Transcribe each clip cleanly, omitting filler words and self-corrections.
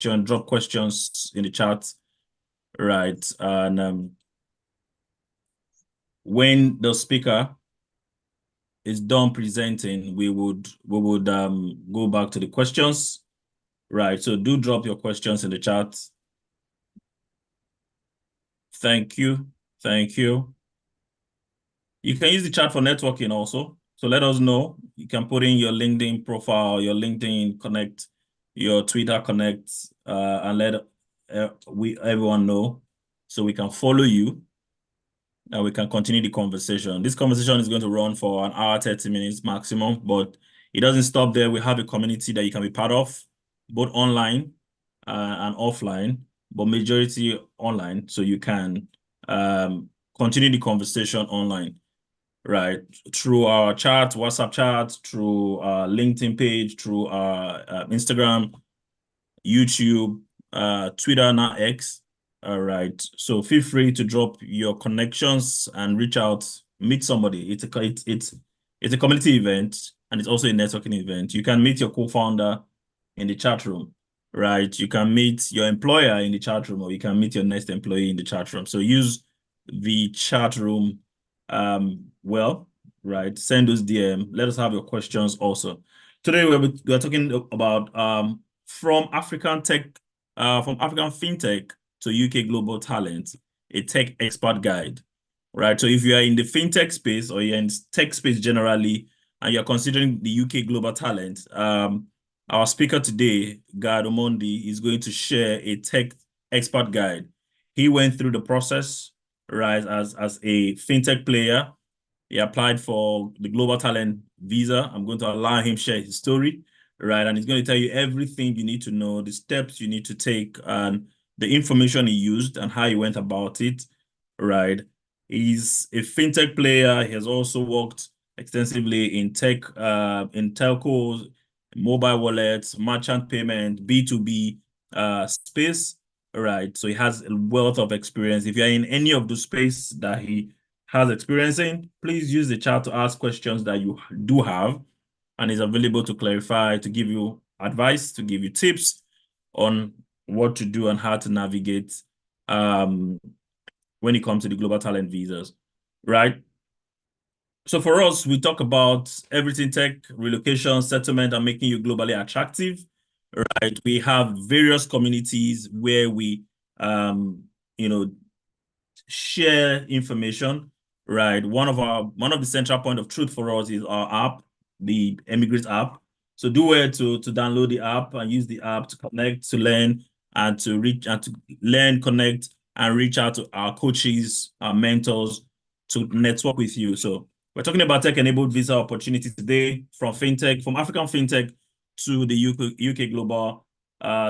drop questions in the chat, right? And when the speaker is done presenting, we would go back to the questions, right? So do drop your questions in the chat. Thank you. Thank you. You can use the chat for networking also. So let us know. You can put in your LinkedIn profile, your LinkedIn connect, your Twitter connect, and let everyone know so we can follow you and we can continue the conversation. This conversation is going to run for an hour, 30 minutes maximum, but it doesn't stop there. We have a community that you can be part of, both online and offline, but majority online, so you can continue the conversation online, right? Through our chat, WhatsApp chat, through our LinkedIn page, through our Instagram, YouTube, Twitter, now X. All right. So feel free to drop your connections and reach out, meet somebody. It's a community event and it's also a networking event. You can meet your co-founder in the chat room, right? You can meet your employer in the chat room, or you can meet your next employee in the chat room. So use the chat room well, right? Send us DM. Let us have your questions also. Today we're talking about from African fintech to UK global talent, a tech expert guide, right? So if you are in the fintech space or you're in tech space generally, and you're considering the UK global talent, our speaker today, Guy Omondi, is going to share a tech expert guide. He went through the process, right, as a fintech player. He applied for the global talent visa. I'm going to allow him share his story, right? And he's going to tell you everything you need to know, the steps you need to take, and the information he used and how he went about it, right? He's a fintech player. He has also worked extensively in tech, in telcos, mobile wallets, merchant payment, B2B space, right? So he has a wealth of experience. If you're in any of the space that he has experience in, please use the chat to ask questions that you do have, and is available to clarify, to give you advice, to give you tips on what to do and how to navigate when it comes to the global talent visas, right? So for us, we talk about everything tech, relocation, settlement, and making you globally attractive, right? We have various communities where we, you know, share information, right? One of the central point of truth for us is our app, the eMigr8 app. So do well to download the app and use the app to connect, to learn, and to reach and to learn, connect, and reach out to our coaches, our mentors to network with you. So we're talking about tech-enabled visa opportunities today, from fintech, from African fintech to the UK global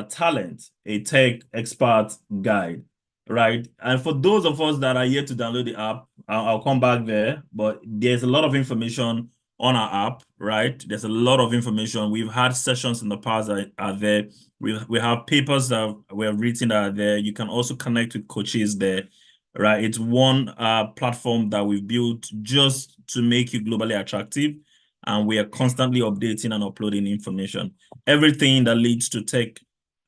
talent, a tech expert guide, right? And for those of us that are yet to download the app, I'll come back there, but there's a lot of information on our app, right? There's a lot of information. We've had sessions in the past that are there. We have papers that we have written that are there. You can also connect with coaches there, right? It's one platform that we've built just to make you globally attractive, and we are constantly updating and uploading information. Everything that leads to tech,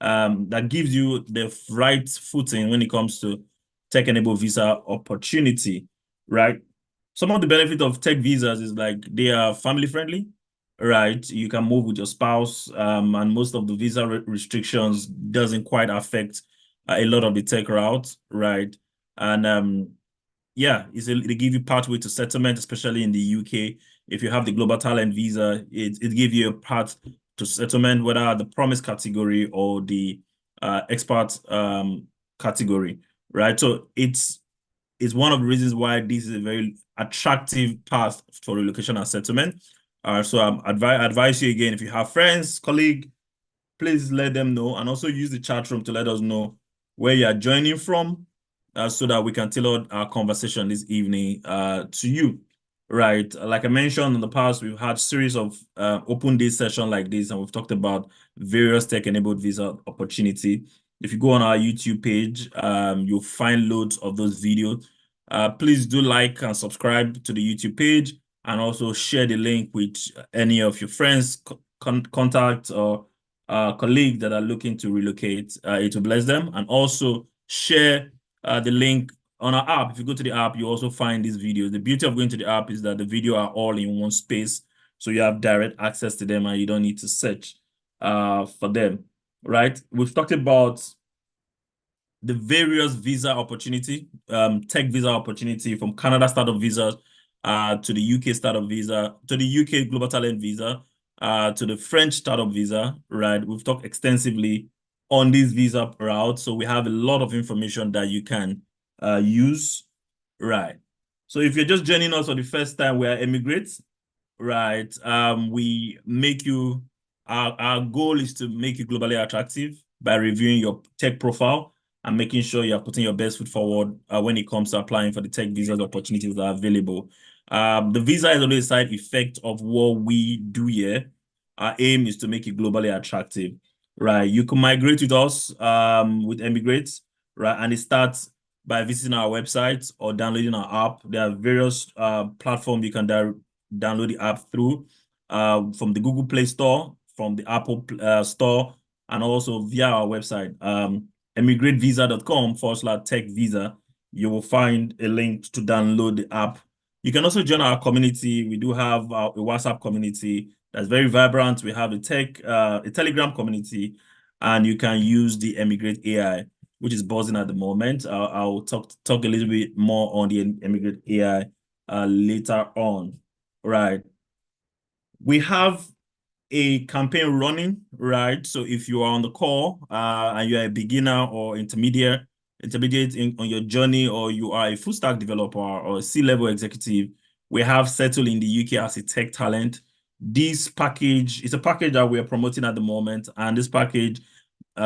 that gives you the right footing when it comes to tech-enabled visa opportunity, right? Some of the benefit of tech visas is like they are family friendly, right? You can move with your spouse, and most of the visa restrictions doesn't quite affect a lot of the tech routes, right? And yeah, they give you pathway to settlement, especially in the UK. If you have the global talent visa, it gives you a path to settlement, whether the promise category or the expert category, right? So it's one of the reasons why this is a very attractive path for relocation and settlement. So I advise you again, if you have friends, colleague, please let them know, and also use the chat room to let us know where you are joining from, so that we can tailor our conversation this evening to you, right? Like I mentioned in the past, we've had series of open day session like this, and we've talked about various tech-enabled visa opportunity. If you go on our YouTube page, you'll find loads of those videos. Please do like and subscribe to the YouTube page, and also share the link with any of your friends, contacts, or colleagues that are looking to relocate. It will bless them. And also share the link on our app. If you go to the app, you also find these videos. The beauty of going to the app is that the video are all in one space. So you have direct access to them and you don't need to search for them, right? We've talked about the various visa opportunity, tech visa opportunity from Canada startup visa to the UK startup visa, to the UK global talent visa, to the French startup visa, right? We've talked extensively on these visa routes. So we have a lot of information that you can use, right? So if you're just joining us for the first time, we are eMigr8, right? We make you, our goal is to make you globally attractive by reviewing your tech profile and making sure you're putting your best foot forward when it comes to applying for the tech visas opportunities that are available. The visa is only a side effect of what we do here. Our aim is to make it globally attractive, right? You can migrate with us with eMigr8, right? And it starts by visiting our website or downloading our app. There are various platforms you can download the app through from the Google Play Store, from the Apple Store, and also via our website, emigratvisa.com/tech visa. You will find a link to download the app. You can also join our community. We do have a WhatsApp community that's very vibrant. We have a Telegram community, and you can use the eMigr8 AI, which is buzzing at the moment. I'll talk a little bit more on the eMigr8 AI later on. Right. We have a campaign running, right? So if you are on the call and you're a beginner or intermediate on your journey, or you are a full stack developer or a C-level executive, we have Settle in the UK as a tech talent. This package is a package that we are promoting at the moment, and this package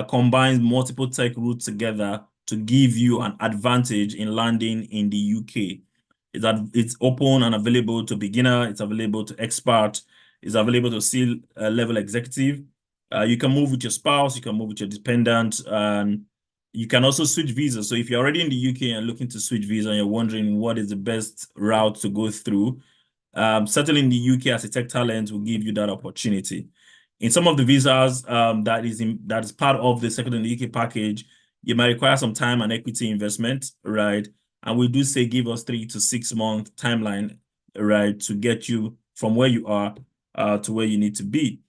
combines multiple tech routes together to give you an advantage in landing in the UK. It's open and available to beginner, it's available to expert, it's available to C-level executive. You can move with your spouse, you can move with your dependent, and you can also switch visas. So if you're already in the UK and looking to switch visa and you're wondering what is the best route to go through, settling in the UK as a tech talent will give you that opportunity. In some of the visas that is part of the Settle in the UK package, you might require some time and equity investment, right? And we do say give us 3 to 6 month timeline, right, to get you from where you are to where you need to be.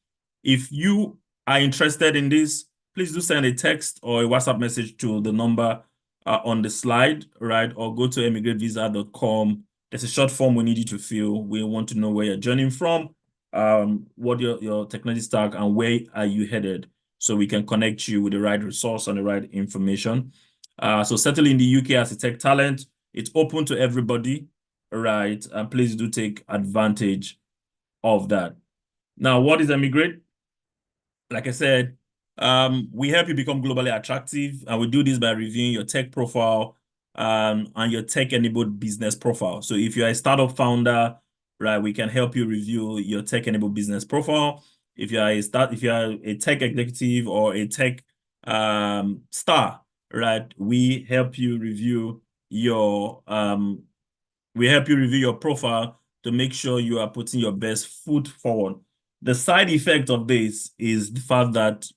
If you are interested in this, please do send a text or a WhatsApp message to the number on the slide, right? Or go to emigratvisa.com. There's a short form we need you to fill. We want to know where you're journeying from, what your technology stack, and where are you headed, so we can connect you with the right resource and the right information. So Settle in the UK as a tech talent, it's open to everybody, right? And please do take advantage of that. Now, what is eMigr8? Like I said, we help you become globally attractive, and we do this by reviewing your tech profile and your tech-enabled business profile. So if you're a startup founder, right, we can help you review your tech-enabled business profile. If you're a tech executive or a tech star, right, we help you review your profile to make sure you are putting your best foot forward. The side effect of this is the fact that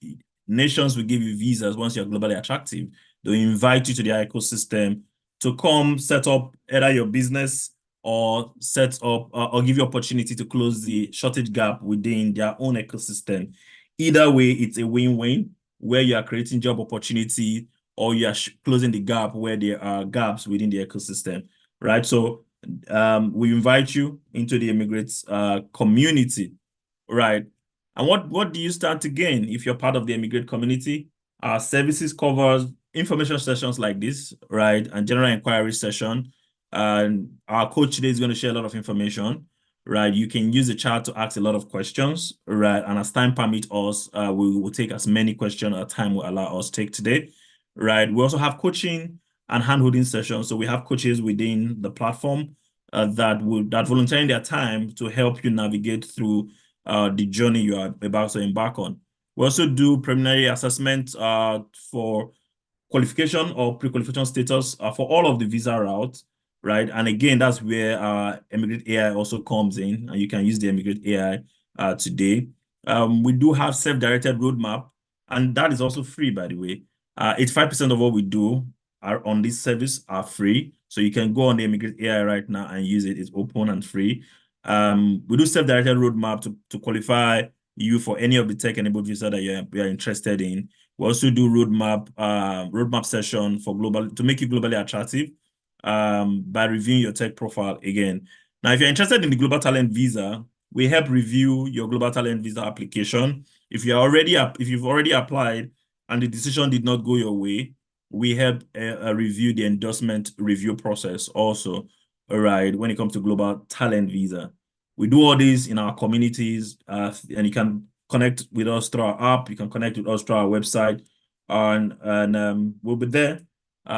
nations will give you visas once you're globally attractive. They'll invite you to their ecosystem to come set up either your business or set up or give you opportunity to close the shortage gap within their own ecosystem. Either way, it's a win-win, where you are creating job opportunity or you are closing the gap where there are gaps within the ecosystem, right? So we invite you into the eMigr8 community, right? And what do you stand to gain if you're part of the eMigr8 community? Our services covers information sessions like this, right? And general inquiry session. And our coach today is going to share a lot of information, right? You can use the chat to ask a lot of questions, right? And as time permits us, we will take as many questions as time will allow us to take today, right? We also have coaching and hand-holding sessions. So we have coaches within the platform that volunteer their time to help you navigate through the journey you are about to embark on. We also do preliminary assessment for qualification or pre-qualification status for all of the visa routes, right? And again, that's where eMigr8 AI also comes in, and you can use the eMigr8 AI today. We do have self-directed roadmap, and that is also free, by the way. 85% of what we do are on this service are free. So you can go on the eMigr8 AI right now and use it. It's open and free. We do self-directed roadmap to qualify you for any of the tech-enabled visa that you're interested in. We also do roadmap session for global to make you globally attractive by reviewing your tech profile again. Now, if you're interested in the global talent visa, we help review your global talent visa application. If you've already applied and the decision did not go your way, we help review the endorsement review process also. All right, when it comes to global talent visa, we do all this in our communities, and you can connect with us through our app. You can connect with us through our website, and we'll be there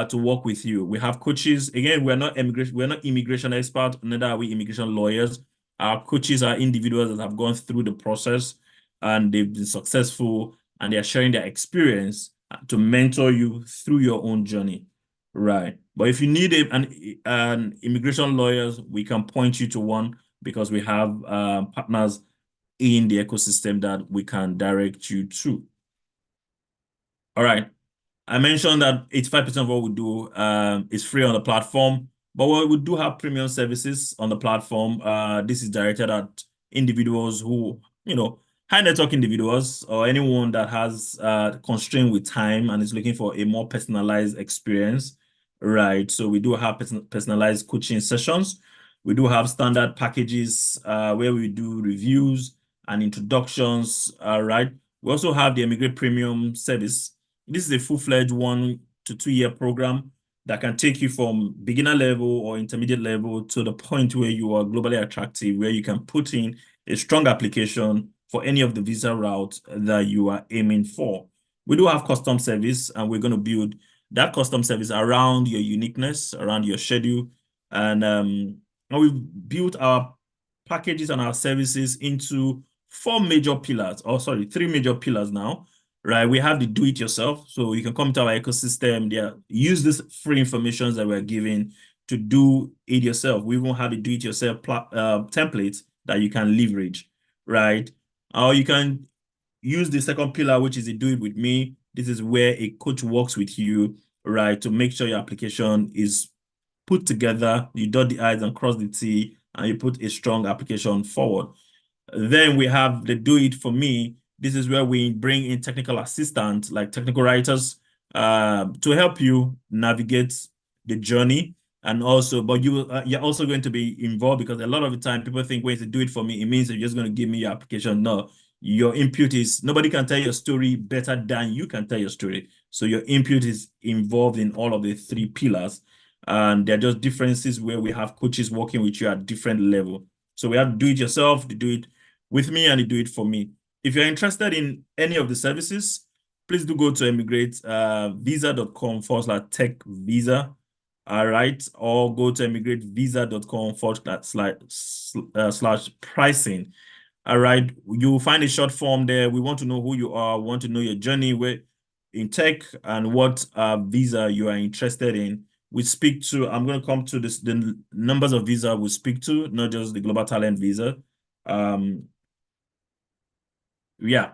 to work with you. We have coaches. Again, we're not immigration experts, neither are we immigration lawyers. Our coaches are individuals that have gone through the process and they've been successful, and they're sharing their experience to mentor you through your own journey. Right. But if you need an immigration lawyers, we can point you to one because we have partners in the ecosystem that we can direct you to. All right. I mentioned that 85% of what we do is free on the platform, but we do have premium services on the platform. This is directed at individuals who, high network individuals or anyone that has constraint with time and is looking for a more personalized experience, right? So we do have personalized coaching sessions. We do have standard packages where we do reviews and introductions, right? We also have the eMigr8 Premium service. This is a full-fledged 1 to 2 year program that can take you from beginner level or intermediate level to the point where you are globally attractive, where you can put in a strong application for any of the visa routes that you are aiming for. We do have custom service, and we're going to build that custom service around your uniqueness, around your schedule. And we've built our packages and our services into 3 major pillars now. Right, we have the do-it-yourself, so you can come to our ecosystem there, use this free information that we're giving to do it yourself. We won't have a do-it-yourself template that you can leverage, right? Or you can use the second pillar, which is a do it with me. This is where a coach works with you, right, to make sure your application is put together, you dot the I's and cross the T, and you put a strong application forward. Then we have the do it for me. This is where we bring in technical assistants like technical writers to help you navigate the journey. And also, but you're also going to be involved, because a lot of the time people think when you do it for me, it means you're just going to give me your application. No, your input is, nobody can tell your story better than you can tell your story. So your input is involved in all of the 3 pillars. And there are just differences where we have coaches working with you at different level. So we have do it yourself, to do it with me, and you do it for me. If you're interested in any of the services, please do go to eMigr8 visa.com/tech visa. All right. Or go to eMigr8visa.com/pricing. All right. You'll find a short form there. We want to know who you are, we want to know your journey in tech and what visa you are interested in. I'm going to come to the numbers of visa we speak to, not just the global talent visa. Yeah,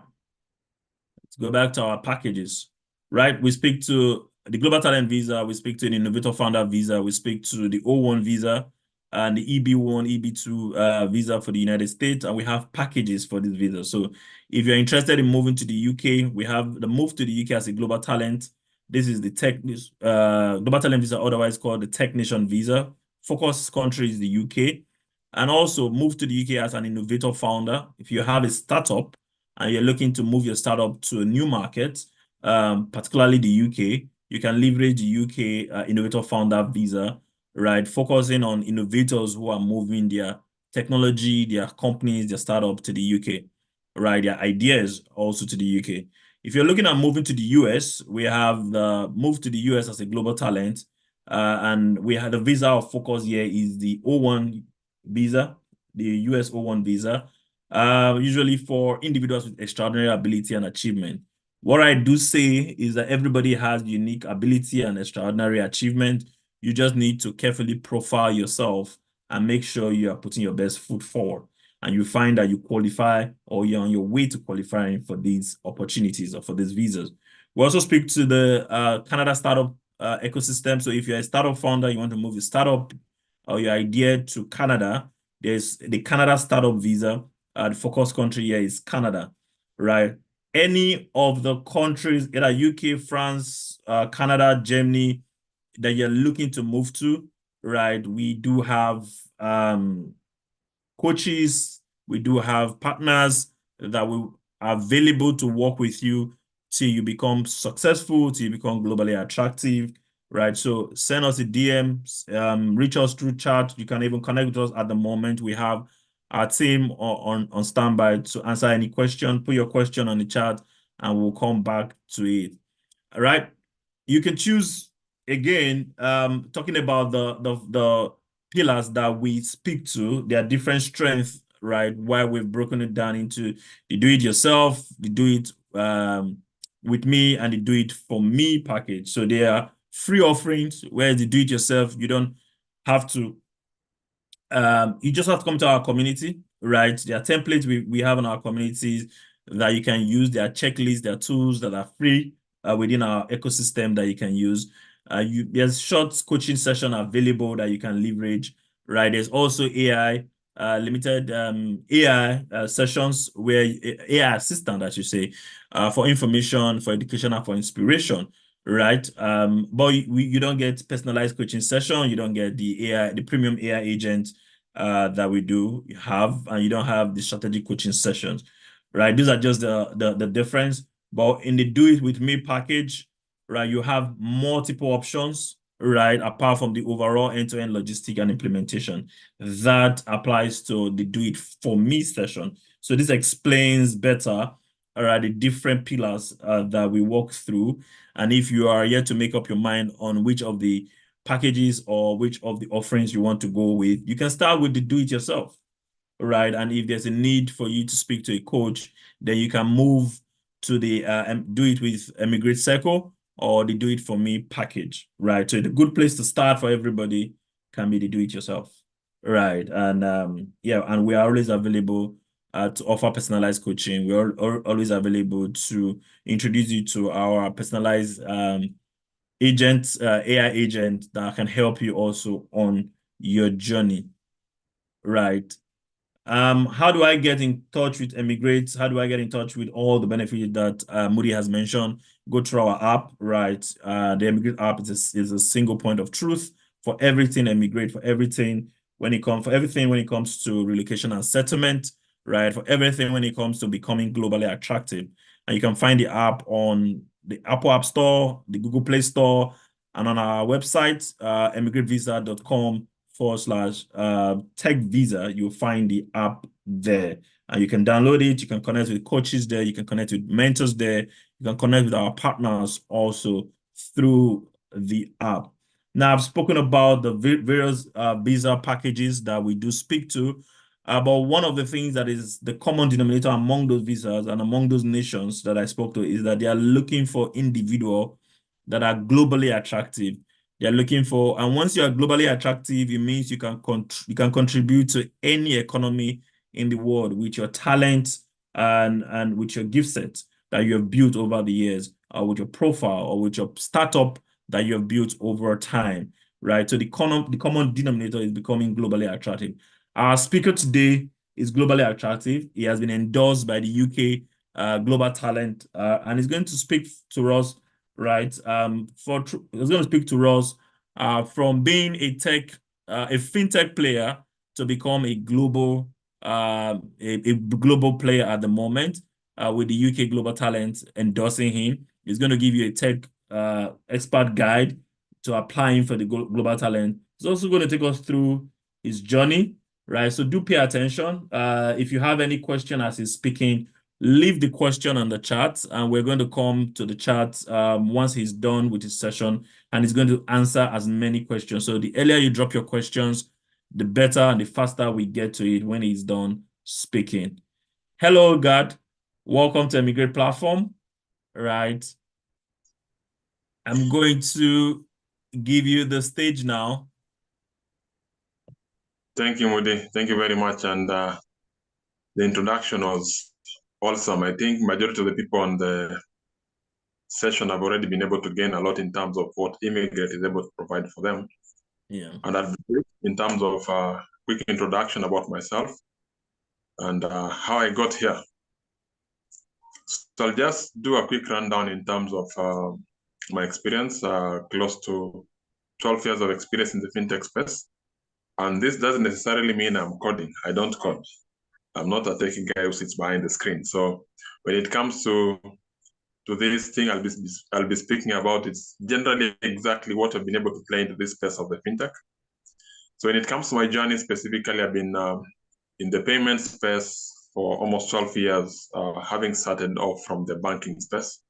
let's go back to our packages, right? We speak to the global talent visa, we speak to the innovator founder visa, we speak to the O1 visa and the EB1, EB2 visa for the United States, and we have packages for this visa. So if you're interested in moving to the UK, we have the move to the UK as a global talent. This is the global talent visa, otherwise called the Tech Nation visa. Focus country is the UK. And also move to the UK as an innovator founder. If you have a startup and you're looking to move your startup to a new market, particularly the UK, you can leverage the UK innovator founder visa, right? Focusing on innovators who are moving their technology, their companies, their startup to the UK, right? Their ideas also to the UK. If you're looking at moving to the US, we have the move to the US as a global talent. And we had the visa of focus here is the O1 visa, the US O1 visa, usually for individuals with extraordinary ability and achievement. What I do say is that everybody has unique ability and extraordinary achievement. You just need to carefully profile yourself and make sure you are putting your best foot forward. and you find that you qualify or you're on your way to qualifying for these opportunities or for these visas. We also speak to the Canada startup ecosystem. So if you're a startup founder, you want to move your startup or your idea to Canada, there's the Canada startup visa. The focus country here is Canada, right? Any of the countries, either UK, France, Canada, Germany, that you're looking to move to, right? We do have coaches, we do have partners that will are available to work with you till you become successful, till you become globally attractive, right? So send us a DM, reach us through chat. You can even connect with us at the moment. We have our team on standby to answer any question. Put your question on the chat and we'll come back to it. All right. You can choose again, talking about the pillars that we speak to, their different strengths, right? Why we've broken it down into the do it yourself, the do it with me, and the do it for me package. So they are free offerings where the do it yourself, you don't have to you just have to come to our community, right? There are templates we have in our communities that you can use. There are checklists, there are tools that are free within our ecosystem that you can use. There's short coaching session available that you can leverage, right? There's also AI, limited AI sessions where AI assistant, I should say, for information, for education, and for inspiration, right? But you don't get personalized coaching session. You don't get the AI, the premium AI agent that we do have, and you don't have the strategic coaching sessions, right? These are just the difference. But in the do it with me package, right, you have multiple options, right? Apart from the overall end-to-end logistic and implementation that applies to the do it for me session. So this explains better, all right, the different pillars that we walk through. And if you are yet to make up your mind on which of the packages or which of the offerings you want to go with, you can start with the do it yourself, right? And if there's a need for you to speak to a coach, then you can move to the do it with eMigr8 Circle or the do it for me package, right? So the good place to start for everybody can be the do it yourself, right? And yeah, and we are always available to offer personalized coaching. We're always available to introduce you to our personalized agent, AI agent that can help you also on your journey, right? How do I get in touch with eMigr8? How do I get in touch with all the benefits that Moody has mentioned? Go through our app, right? The eMigr8 app is a single point of truth for everything eMigr8, for everything when it comes to relocation and settlement, right? For everything when it comes to becoming globally attractive. And you can find the app on the Apple App Store, the Google Play Store, and on our website, emigrate.visa.com/tech visa. You'll find the app there. And you can download it. You can connect with coaches there. You can connect with mentors there. You can connect with our partners also through the app. Now, I've spoken about the various visa packages that we do speak to. But one of the things that is the common denominator among those visas and among those nations that I spoke to is that they are looking for individuals that are globally attractive. They're looking for, and once you are globally attractive, it means you can contribute to any economy in the world with your talent and with your gift set that you have built over the years, or with your profile, or with your startup that you have built over time, right? So the common denominator is becoming globally attractive. Our speaker today is globally attractive. He has been endorsed by the UK Global Talent, and he's going to speak to us, right? He's going to speak to us from being a fintech player to become a global player at the moment, with the UK Global Talent endorsing him. He's going to give you a tech expert guide to applying for the Global Talent. He's also going to take us through his journey, right? So do pay attention. If you have any question as he's speaking, leave the question on the chat, and we're going to come to the chat once he's done with his session, and he's going to answer as many questions. So the earlier you drop your questions, the better and the faster we get to it when he's done speaking. Hello, God. Welcome to eMigr8 platform, right? I'm going to give you the stage now. Thank you, Moody. Thank you very much. And The introduction was awesome. I think majority of the people on the session have already been able to gain a lot in terms of what eMigr8 is able to provide for them. Yeah. And I'll be in terms of quick introduction about myself and how I got here. So I'll just do a quick rundown in terms of my experience, close to 12 years of experience in the fintech space. And this doesn't necessarily mean I'm coding. I don't code. I'm not a techie guy who sits behind the screen. So when it comes to this thing I'll be speaking about, it's generally exactly what I've been able to play into this space of the fintech. So when it comes to my journey specifically, I've been in the payment space for almost 12 years, having started off from the banking space.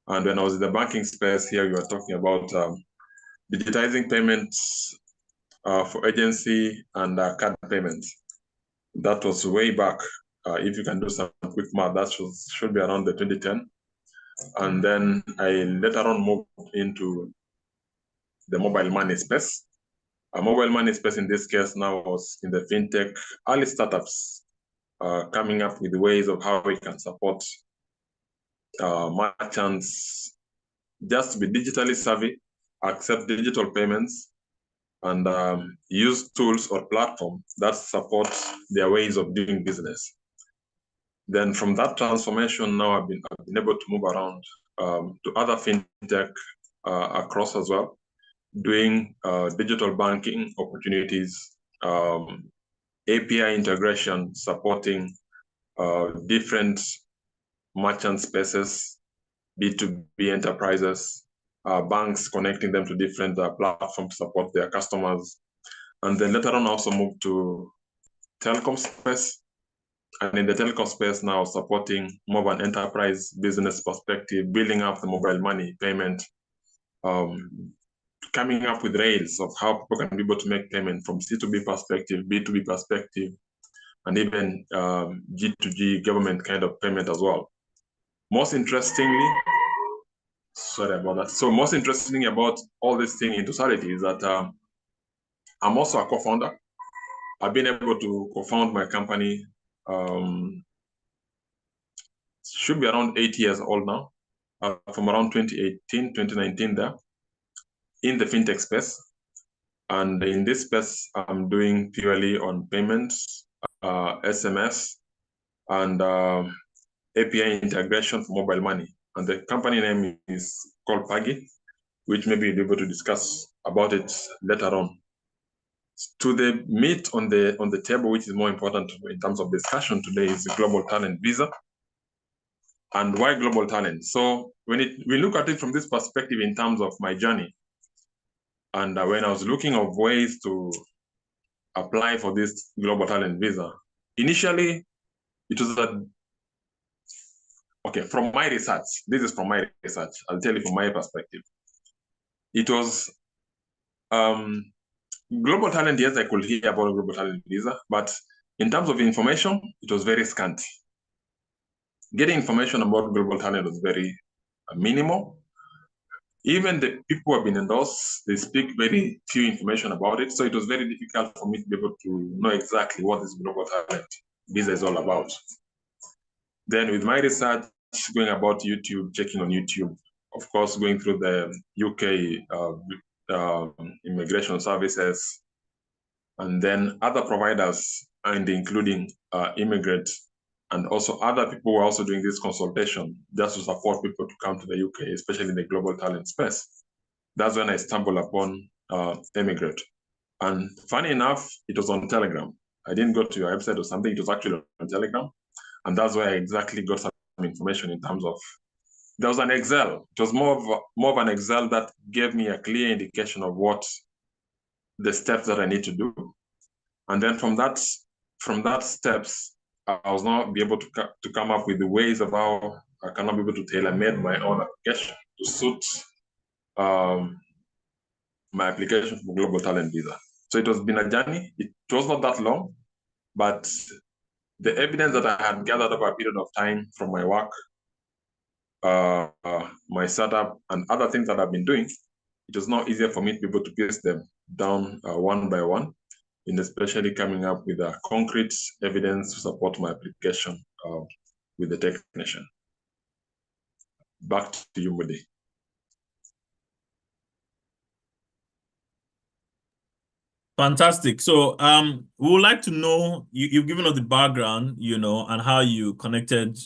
And when I was in the banking space here, we were talking about digitizing payments for agency and card payments. That was way back. If you can do some quick math, that should be around the 2010. And then I later on moved into the mobile money space. A mobile money space in this case now was in the fintech early startups, coming up with ways of how we can support merchants just to be digitally savvy, accept digital payments, and use tools or platforms that support their ways of doing business. Then from that transformation, now I've been able to move around to other fintech across as well, doing digital banking opportunities, API integration, supporting different merchant spaces, B2B enterprises, banks, connecting them to different platforms to support their customers. And then later on also moved to telecom space. And in the telecom space now, supporting more of an enterprise business perspective, building up the mobile money payment, coming up with rails of how people can be able to make payment from C2B perspective, B2B perspective, and even G2G government kind of payment as well. Most interestingly, sorry about that. So most interesting about all this thing in totality is that I'm also a co-founder. I've been able to co-found my company, should be around 8 years old now, from around 2018, 2019 there, in the fintech space. And in this space, I'm doing purely on payments, SMS, and API integration for mobile money. And the company name is called Pagi, which maybe you'll be able to discuss about it later on. To the meat on the table, which is more important in terms of discussion today, is the global talent visa. And why global talent? So when we look at it from this perspective in terms of my journey, and when I was looking of ways to apply for this global talent visa, initially it was that, okay, from my research, this is from my research, I'll tell you from my perspective. It was global talent, yes, I could hear about global talent visa, but in terms of information, it was very scanty. Getting information about global talent was very minimal. Even the people who have been endorsed, they speak very few information about it. So it was very difficult for me to be able to know exactly what this global talent visa is all about. Then with my research, going about YouTube, checking on YouTube, of course, going through the UK immigration services, and then other providers, and including eMigr8, and also other people who are also doing this consultation just to support people to come to the UK, especially in the global talent space. That's when I stumbled upon eMigr8. And funny enough, it was on Telegram. I didn't go to your website or something, it was actually on Telegram. And that's where I exactly got some information in terms of, there was an Excel. It was more of an Excel that gave me a clear indication of what the steps that I need to do. And then from that steps, I was now be able to come up with the ways of how I can now be able to tailor-made my own application to suit my application for global talent visa. So it has been a journey. It was not that long, but the evidence that I had gathered over a period of time from my work, my startup, and other things that I've been doing, it was now easier for me to be able to piece them down one by one in especially coming up with a concrete evidence to support my application with the technician. Back to you, Moody. Fantastic. So we would like to know, you've given us the background, and how you connected,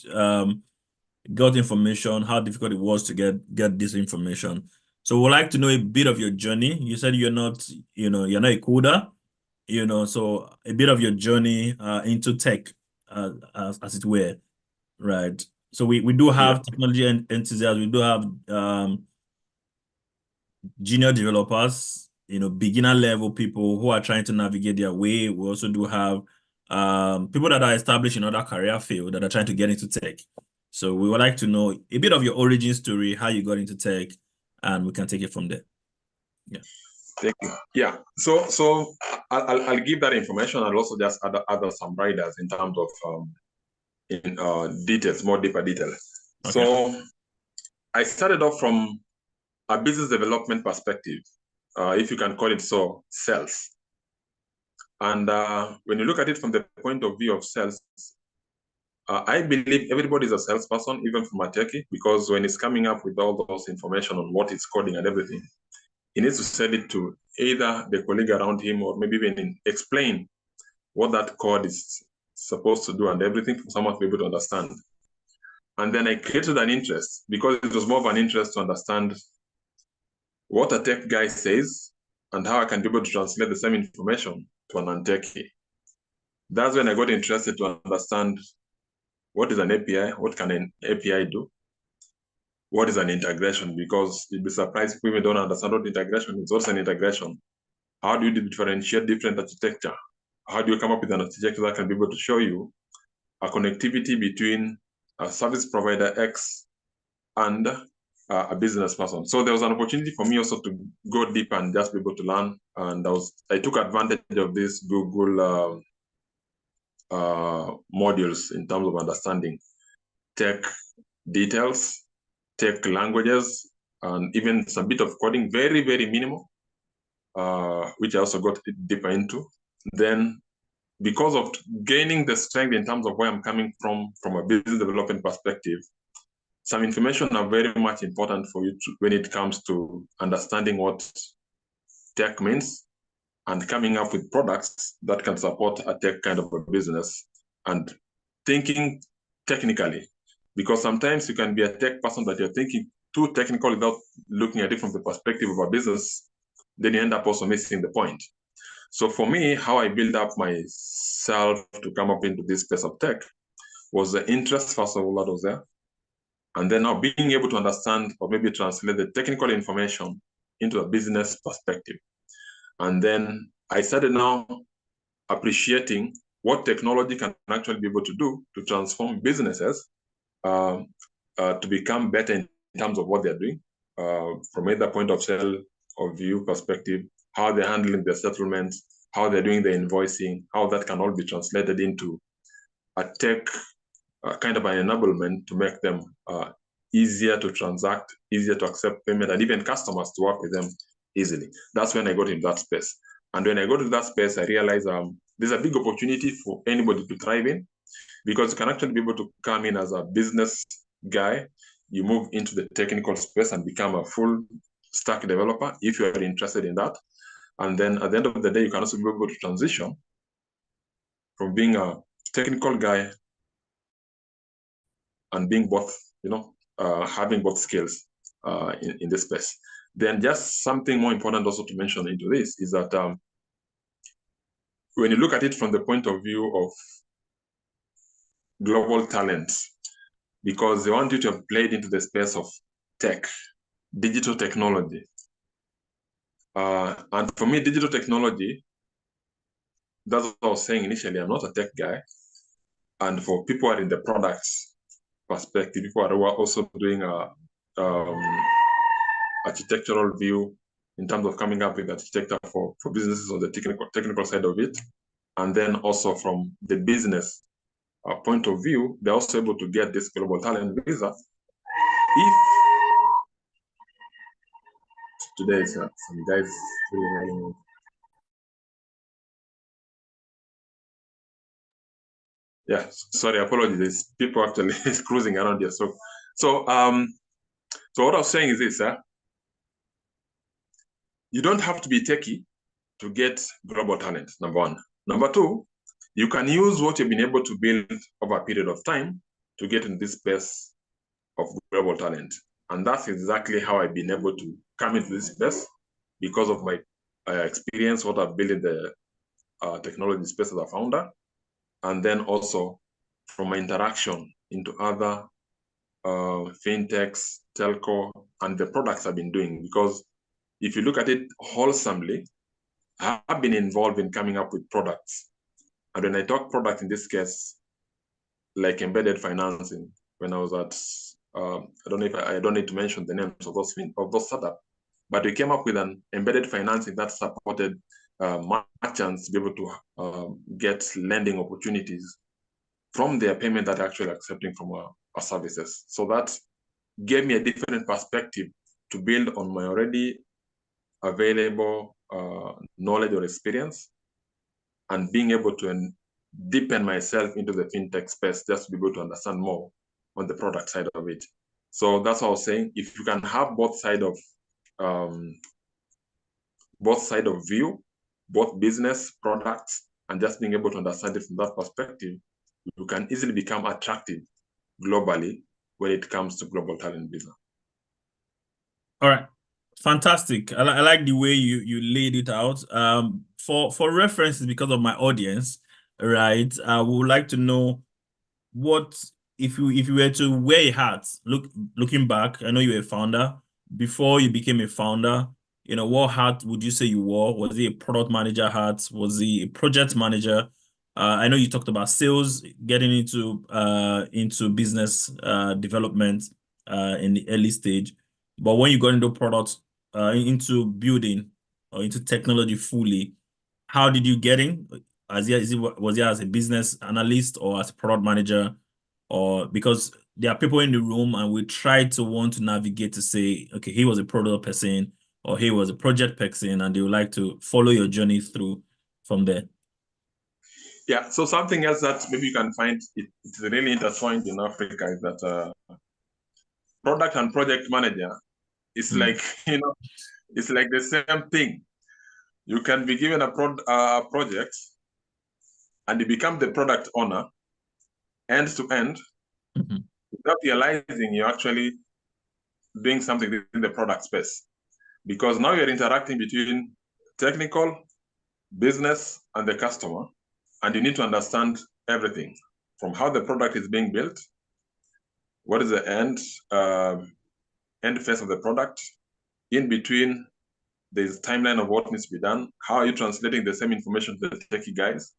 got information, how difficult it was to get this information. So we'd like to know a bit of your journey. You said you're not a coder, so a bit of your journey into tech, as it were, right? So we do have technology enthusiasts, we do have junior developers, beginner level people who are trying to navigate their way. We also do have people that are established in other career fields that are trying to get into tech. So we would like to know a bit of your origin story, how you got into tech, and we can take it from there. Yeah. Thank you. Yeah. So I'll give that information and also just add some riders in terms of details, more deeper detail. Okay. So I started off from a business development perspective, if you can call it so, sales. And when you look at it from the point of view of sales, I believe everybody is a salesperson, even from a techie, because when it's coming up with all those information on what it's coding and everything, he needs to send it to either the colleague around him or maybe even explain what that code is supposed to do and everything for someone to be able to understand. And then I created an interest because it was more of an interest to understand what a tech guy says and how I can be able to translate the same information to an non-techie. That's when I got interested to understand what is an API, what can an API do, what is an integration, because you'd be surprised if people don't understand what integration is. What's an integration? How do you differentiate different architecture? How do you come up with an architecture that can be able to show you a connectivity between a service provider X and a business person? So there was an opportunity for me also to go deep and just be able to learn. And I took advantage of this Google modules in terms of understanding tech details, tech languages, and even some bit of coding, very, very minimal, which I also got deeper into. Then, because of gaining the strength in terms of where I'm coming from a business development perspective, some information are very much important for you when it comes to understanding what tech means and coming up with products that can support a tech kind of a business and thinking technically. Because sometimes you can be a tech person that you're thinking too technical without looking at it from the perspective of a business, then you end up also missing the point. So for me, how I build up myself to come up into this space of tech was the interest, first of all, that was there. And then now being able to understand or maybe translate the technical information into a business perspective. And then I started now appreciating what technology can actually be able to do to transform businesses to become better in terms of what they're doing, from either point of sale or view perspective, how they're handling their settlements, how they're doing the invoicing, how that can all be translated into a tech kind of an enablement to make them easier to transact, easier to accept payment, and even customers to work with them easily. That's when I got into that space. And when I got to that space, I realized there's a big opportunity for anybody to thrive in, because you can actually be able to come in as a business guy, you move into the technical space and become a full stack developer if you are interested in that. And then at the end of the day, you can also be able to transition from being a technical guy and being both, having both skills in this space. Then just something more important also to mention into this is that when you look at it from the point of view of global talents, because they want you to have played into the space of tech, digital technology. And for me, digital technology, that's what I was saying initially, I'm not a tech guy. And for people who are in the products perspective, people who are also doing a architectural view in terms of coming up with architecture for businesses on the technical side of it. And then also from the business point of view, they're also able to get this global talent visa if today some guys Yeah, sorry, apologies. There's people actually cruising around here. So what I was saying is this, you don't have to be techie to get global talent, number one. Number two, you can use what you've been able to build over a period of time to get in this space of global talent. And that's exactly how I've been able to come into this space because of my experience, what I've built in the technology space as a founder, and then also from my interaction into other fintechs, telco, and the products I've been doing. Because if you look at it wholesomely, I've been involved in coming up with products. And when I talk product in this case, like embedded financing, when I was at, I don't know if I don't need to mention the names of those startups, but we came up with an embedded financing that supported merchants to be able to get lending opportunities from their payment that they're actually accepting from our services. So that gave me a different perspective to build on my already available knowledge or experience and being able to deepen myself into the fintech space just to be able to understand more on the product side of it. So that's what I was saying. If you can have both side of view, both business products, and just being able to understand it from that perspective, you can easily become attractive globally when it comes to global talent business. All right. Fantastic. I like the way you laid it out. For references, because of my audience, right? I would like to know what if you were to wear a hat, looking back, I know you're a founder. Before you became a founder, what hat would you say you wore? Was it a product manager hat? Was it a project manager? I know you talked about sales, getting into business development in the early stage. But when you got into products, into building or into technology fully, how did you get in? Was it as a business analyst or as a product manager? Or because there are people in the room and we try to want to navigate to say, okay, he was a product person or he was a project person, and they would like to follow your journey through from there. Yeah, so something else that maybe you can find it's really intertwined in Africa is that product and project manager is like, it's like the same thing. You can be given a project and you become the product owner end to end without realizing you're actually doing something in the product space. Because now you're interacting between technical, business, and the customer, and you need to understand everything from how the product is being built, what is the end phase of the product, in between there's timeline of what needs to be done, how are you translating the same information to the techie guys,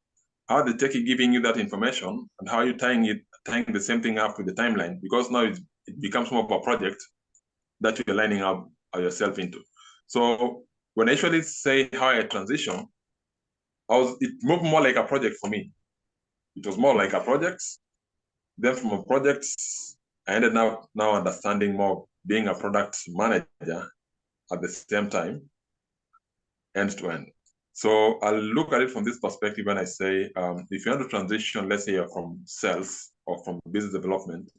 how the techie giving you that information, and how are you tying the same thing up with the timeline, because now it becomes more of a project that you're lining up yourself into. So when I actually say how I transition, it moved more like a project for me. It was more like a project. Then from a project, I ended up now understanding more being a product manager at the same time, end to end. So I'll look at it from this perspective when I say, if you want to transition, let's say you're from sales or from business development,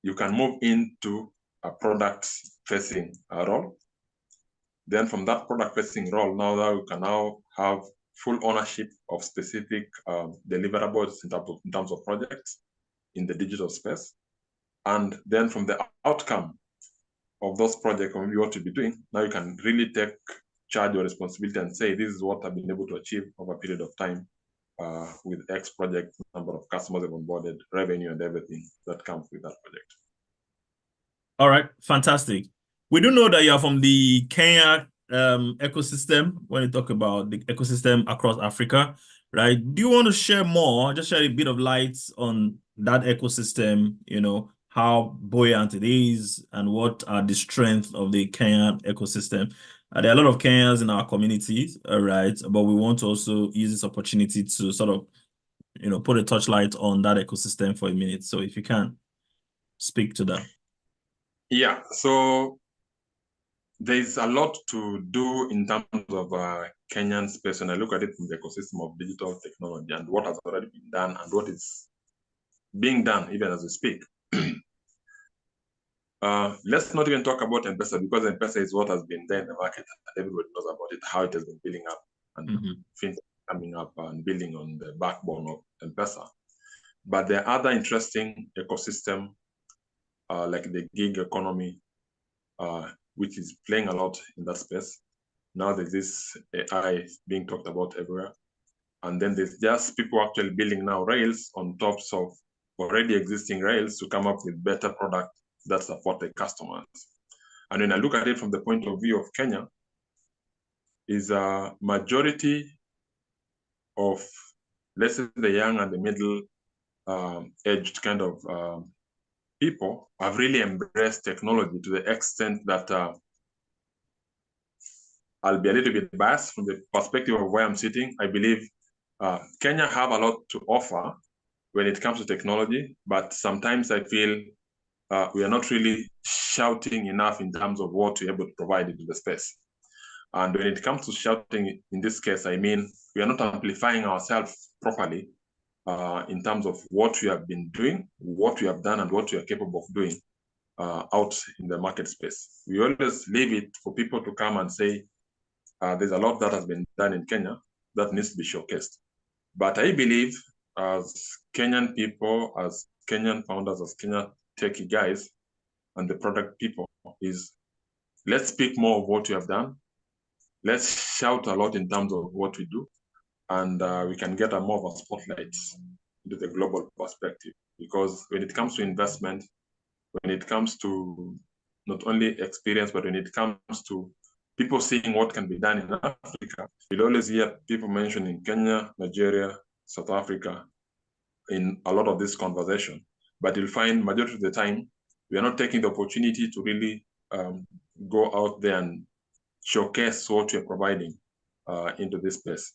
you can move into a product-facing role. Then from that product-facing role, now you can now have full ownership of specific deliverables in terms of projects in the digital space. And then from the outcome of those projects, or what you'll be doing, now you can really take charge or responsibility and say, this is what I've been able to achieve over a period of time with X project, number of customers I've onboarded, revenue, and everything that comes with that project. All right, fantastic. We do know that you are from the Kenya ecosystem when you talk about the ecosystem across Africa, right? Do you want to share more, just share a bit of light on that ecosystem, how buoyant it is and what are the strengths of the Kenyan ecosystem? There are a lot of Kenyans in our communities, right? But we want to also use this opportunity to sort of, put a touchlight on that ecosystem for a minute. So if you can speak to that. Yeah, so there's a lot to do in terms of Kenyan space, and I look at it from the ecosystem of digital technology and what has already been done and what is being done even as we speak. Let's not even talk about M-Pesa, because M-Pesa is what has been there in the market and everybody knows about it, how it has been building up and Fintech coming up and building on the backbone of M-Pesa. But there are other interesting ecosystem like the gig economy, which is playing a lot in that space. Now there's this AI being talked about everywhere. And then there's just people actually building now rails on tops of already existing rails to come up with better product that support the customers. And when I look at it from the point of view of Kenya, is a majority of, let's say, the young and the middle aged kind of people have really embraced technology to the extent that I'll be a little bit biased from the perspective of where I'm sitting. I believe Kenya have a lot to offer when it comes to technology, but sometimes I feel we are not really shouting enough in terms of what we're able to provide into the space. And when it comes to shouting, in this case, I mean, we are not amplifying ourselves properly in terms of what we have been doing, what we have done, and what we are capable of doing out in the market space. We always leave it for people to come and say, there's a lot that has been done in Kenya that needs to be showcased. But I believe as Kenyan people, as Kenyan founders, as Kenyan techie guys, and the product people is, let's speak more of what we have done. Let's shout a lot in terms of what we do, and we can get a more of a spotlight into the global perspective. Because when it comes to investment, when it comes to not only experience, but when it comes to people seeing what can be done in Africa, you'll always hear people mentioning Kenya, Nigeria, South Africa in a lot of this conversation. But you'll find majority of the time, we are not taking the opportunity to really go out there and showcase what we're providing into this space.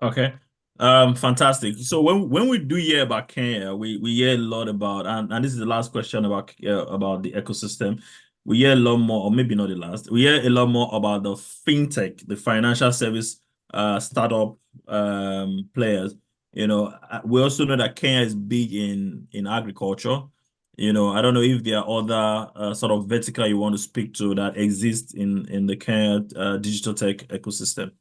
Okay. Fantastic. So when we do hear about Kenya, we hear a lot about, and this is the last question about the ecosystem. We hear a lot more, or maybe not the last. We hear a lot more about the fintech, the financial service startup players. We also know that Kenya is big in agriculture. I don't know if there are other sort of vertical you want to speak to that exist in the Kenya digital tech ecosystem.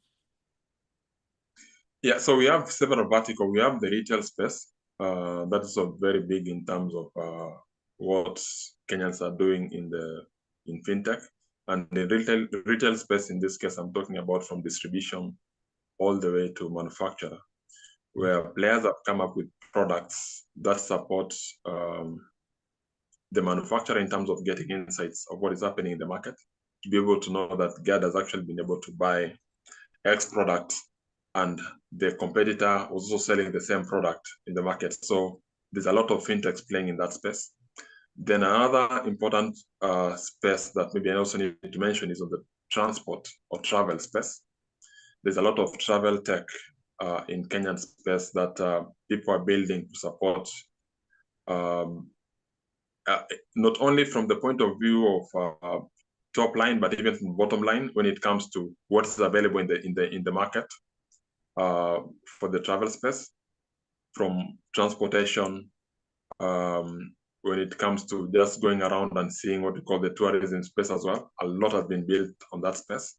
Yeah, so we have several verticals. We have the retail space. That is very big in terms of what Kenyans are doing in fintech. And the retail space, in this case, I'm talking about from distribution all the way to manufacturer, where players have come up with products that support the manufacturer in terms of getting insights of what is happening in the market, to be able to know that GAD has actually been able to buy X product and the competitor was also selling the same product in the market. So there's a lot of fintechs playing in that space. Then another important space that maybe I also need to mention is on the transport or travel space. There's a lot of travel tech in Kenyan space that people are building to support not only from the point of view of top line, but even from bottom line when it comes to what is available in the market for the travel space, from transportation, when it comes to just going around and seeing what we call the tourism space as well. A lot has been built on that space.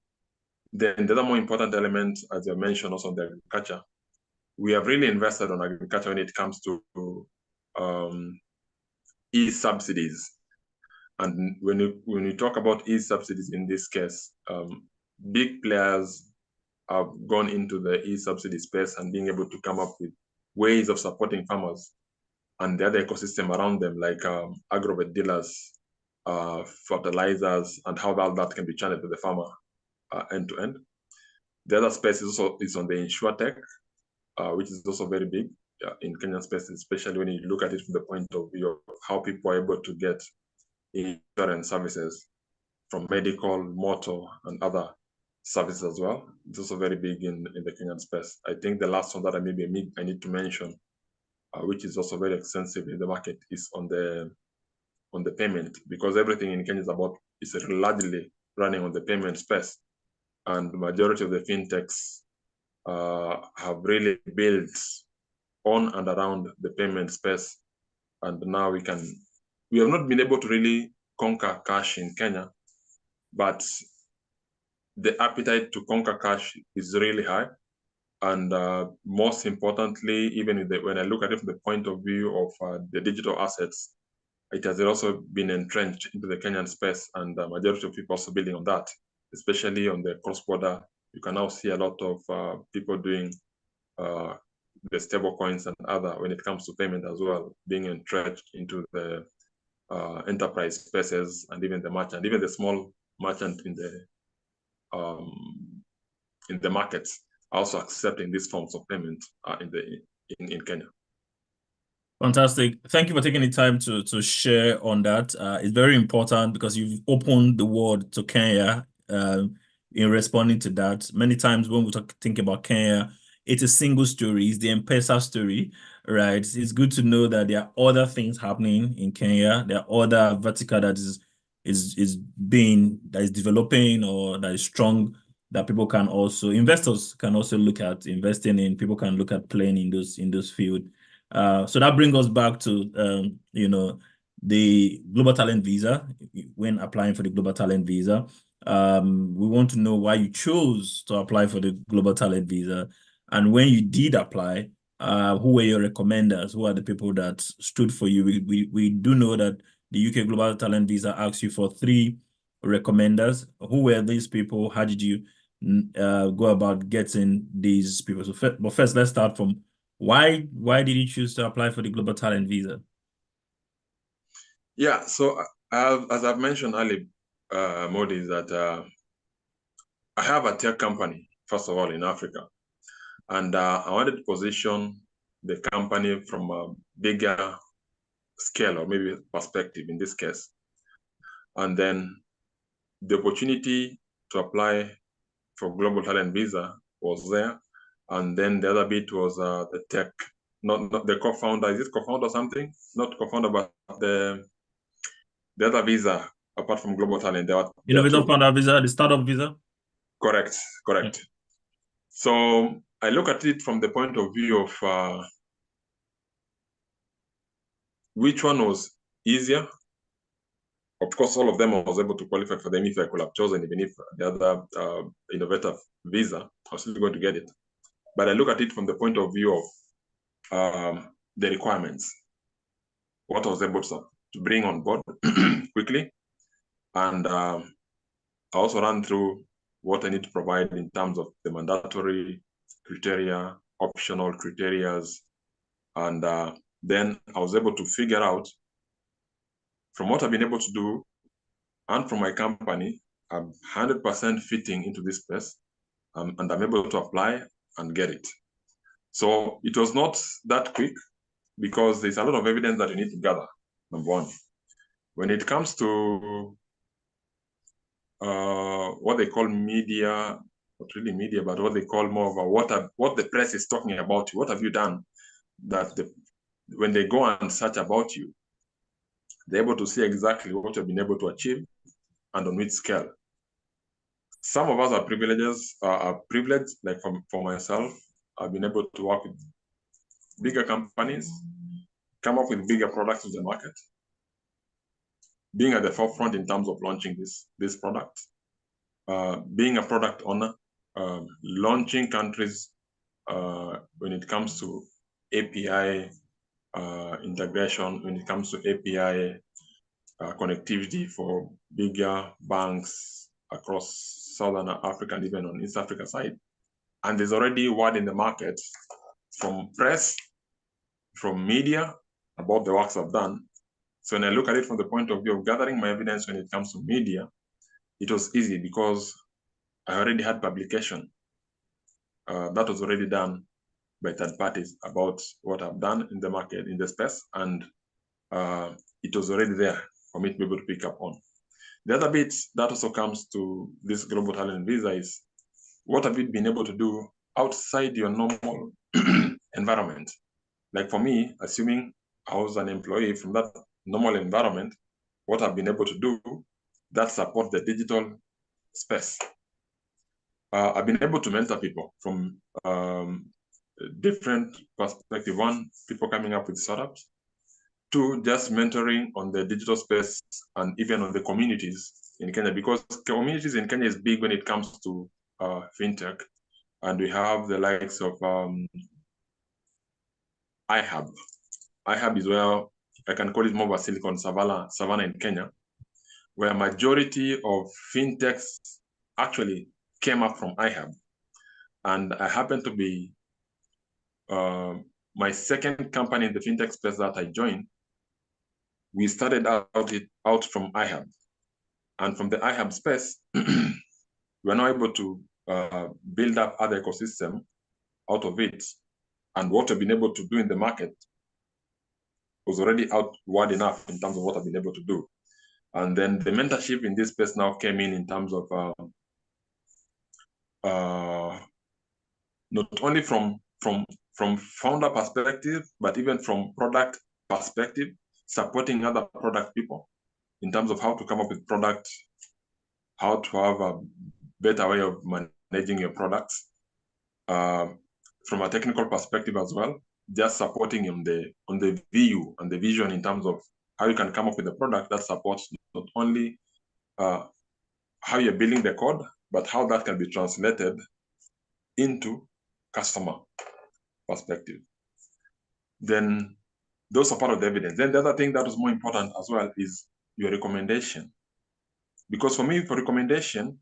Then the other more important element, as you mentioned, also on the agriculture, we have really invested on agriculture when it comes to e-subsidies. And when you talk about e-subsidies in this case, big players have gone into the e-subsidy space and being able to come up with ways of supporting farmers and the other ecosystem around them, like agrovet dealers, fertilizers, and how that can be channeled to the farmer end to end. The other space is on the insurtech, which is also very big in Kenyan space, especially when you look at it from the point of view of how people are able to get insurance services from medical, motor, and other services as well. It's also very big in the Kenyan space. I think the last one that I need to mention, which is also very extensive in the market, is on the payment, because everything in Kenya is about is largely running on the payment space. And the majority of the fintechs have really built on and around the payment space. And now we have not been able to really conquer cash in Kenya, but the appetite to conquer cash is really high. And most importantly, even when I look at it from the point of view of the digital assets, it has also been entrenched into the Kenyan space, and the majority of people also building on that, especially on the cross-border. You can now see a lot of people doing the stable coins and other when it comes to payment as well, being entrenched into the enterprise spaces, and even the merchant, even the small merchant in the markets also accepting these forms of payment in Kenya. Fantastic. Thank you for taking the time to share on that. It's very important because you've opened the world to Kenya in responding to that. Many times when we think about Kenya, it's a single story. It's the M-Pesa story, right? It's good to know that there are other things happening in Kenya. There are other vertical that is developing or that is strong, that investors can also look at investing in. People can look at playing in those fields. So that brings us back to the global talent visa. When applying for the global talent visa, we want to know why you chose to apply for the global talent visa, and when you did apply, who were your recommenders? Who are the people that stood for you? We do know that the UK global talent visa asks you for 3 recommenders. Who were these people? How did you go about getting these people? So first, let's start from why did you choose to apply for the global talent visa? Yeah, so as I've mentioned earlier, Modi, is that I have a tech company, first of all, in Africa. And I wanted to position the company from a bigger scale, or maybe perspective in this case. And then the opportunity to apply for global talent visa was there. And then the other bit was the tech, not the co-founder. Is it co-founder or something? Not co-founder, but the other visa apart from global talent. Innovator founder visa, the startup visa? Correct. Yeah. So I look at it from the point of view of which one was easier. Of course, all of them I was able to qualify for them if I could have chosen, even if the other innovator visa, I was still going to get it. But I look at it from the point of view of the requirements, what I was able to bring on board quickly. And I also ran through what I need to provide in terms of the mandatory criteria, optional criterias. And then I was able to figure out from what I've been able to do and from my company, I'm 100% fitting into this space, and I'm able to apply and get it. So it was not that quick because there's a lot of evidence that you need to gather, number one. When it comes to what they call media, not really media, but what they call more of what the press is talking about you, what have you done that when they go and search about you, they're able to see exactly what you've been able to achieve and on which scale. Some of us are privileged, like for myself, I've been able to work with bigger companies, come up with bigger products to the market, being at the forefront in terms of launching this product, being a product owner, launching countries when it comes to API integration, when it comes to API connectivity for bigger banks across Southern Africa and even on East Africa side. And there's already word in the market from press, from media about the works I've done. So when I look at it from the point of view of gathering my evidence when it comes to media, it was easy because I already had publication that was already done by third parties about what I've done in the market, in the space, and it was already there for me to be able to pick up on. The other bit that also comes to this global talent visa is what have you been able to do outside your normal environment? Like for me, assuming I was an employee from that normal environment, what I've been able to do that support the digital space. I've been able to mentor people from different perspectives. One, people coming up with startups. Two, just mentoring on the digital space and even on the communities in Kenya, because communities in Kenya is big when it comes to fintech. And we have the likes of iHub. iHub is where I can call it more of a Silicon Savannah in Kenya, where majority of fintechs actually came up from iHub. And I happen to be my second company in the fintech space that I joined. We started out from iHub. And from the iHub space, we're now able to build up other ecosystem out of it. And what we've been able to do in the market was already outward enough in terms of what I've been able to do. And then the mentorship in this space now came in terms of not only from founder perspective, but even from product perspective, supporting other product people in terms of how to come up with product, how to have a better way of managing your products. From a technical perspective as well, just supporting on the view and the vision in terms of how you can come up with a product that supports not only how you're building the code, but how that can be translated into customer perspective. Then those are part of the evidence. Then the other thing that was more important as well is your recommendation. Because for me, for recommendation,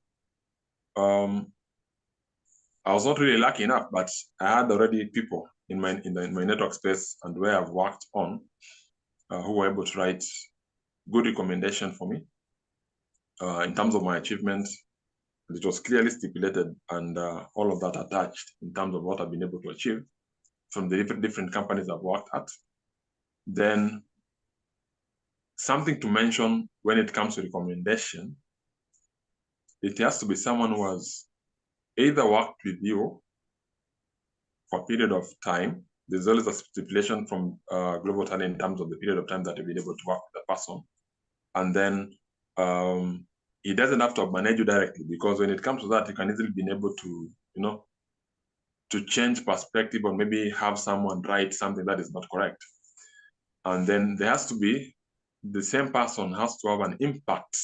I was not really lucky enough, but I had already people in my network space and where I've worked on who were able to write good recommendation for me in terms of my achievements. It was clearly stipulated and all of that attached in terms of what I've been able to achieve from the different companies I've worked at. Then something to mention when it comes to recommendation, it has to be someone who has either worked with you for a period of time. There's always a stipulation from Global Talent in terms of the period of time that you've been able to work with the person. And then he doesn't have to manage you directly, because when it comes to that, you can easily be able to, to change perspective or maybe have someone write something that is not correct. And then there has to be, the same person has to have an impact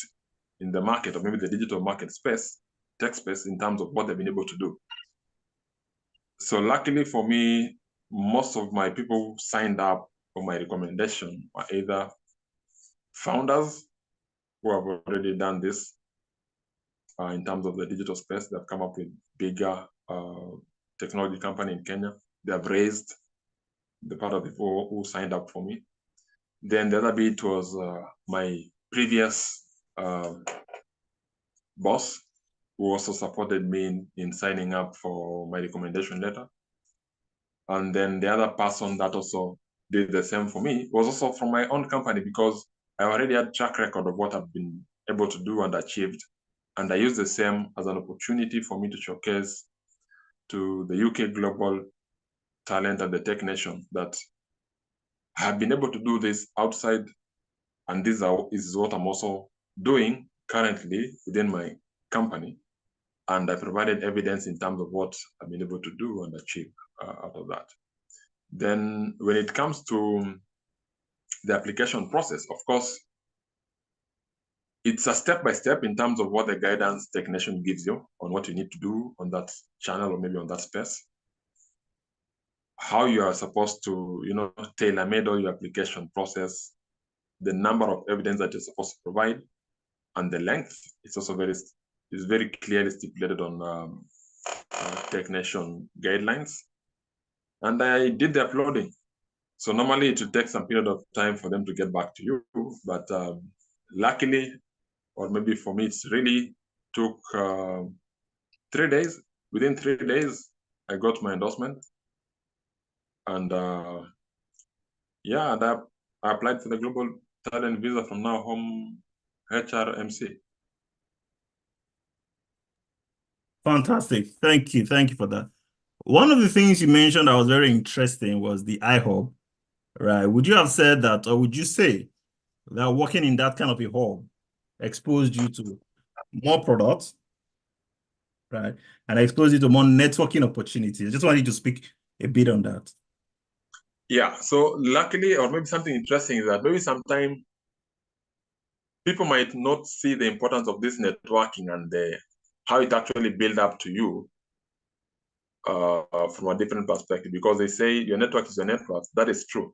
in the market or maybe the digital market space, tech space, in terms of what they've been able to do. So luckily for me, most of my people who signed up for my recommendation are either founders who have already done this in terms of the digital space. They've come up with bigger technology company in Kenya. They have raised the part of people who signed up for me. Then the other bit was my previous boss, who also supported me in signing up for my recommendation letter. And then the other person that also did the same for me was also from my own company, because I already had track record of what I've been able to do and achieved. And I used the same as an opportunity for me to showcase to the UK global talent and the tech nation that I have been able to do this outside. And this is what I'm also doing currently within my company. And I provided evidence in terms of what I've been able to do and achieve out of that. Then when it comes to the application process, of course, it's a step-by-step in terms of what the guidance technician gives you on what you need to do on that channel or maybe on that space. How you are supposed to, tailor-made all your application process, the number of evidence that you're supposed to provide, and the length. It's also very clearly stipulated on technician guidelines. And I did the uploading. So normally it would take some period of time for them to get back to you, but luckily, or maybe for me, it's really took 3 days. Within 3 days, I got my endorsement. And I applied for the global talent visa from Now Home HRMC. Fantastic. Thank you. Thank you for that. One of the things you mentioned that was very interesting was the iHub, right? Would you have said that, or would you say that working in that kind of a hub exposed you to more products, right? And exposed you to more networking opportunities. I just want you to speak a bit on that. Yeah, so luckily, or maybe something interesting is that maybe sometimes people might not see the importance of this networking and how it actually build up to you from a different perspective, because they say your network is your network. That is true.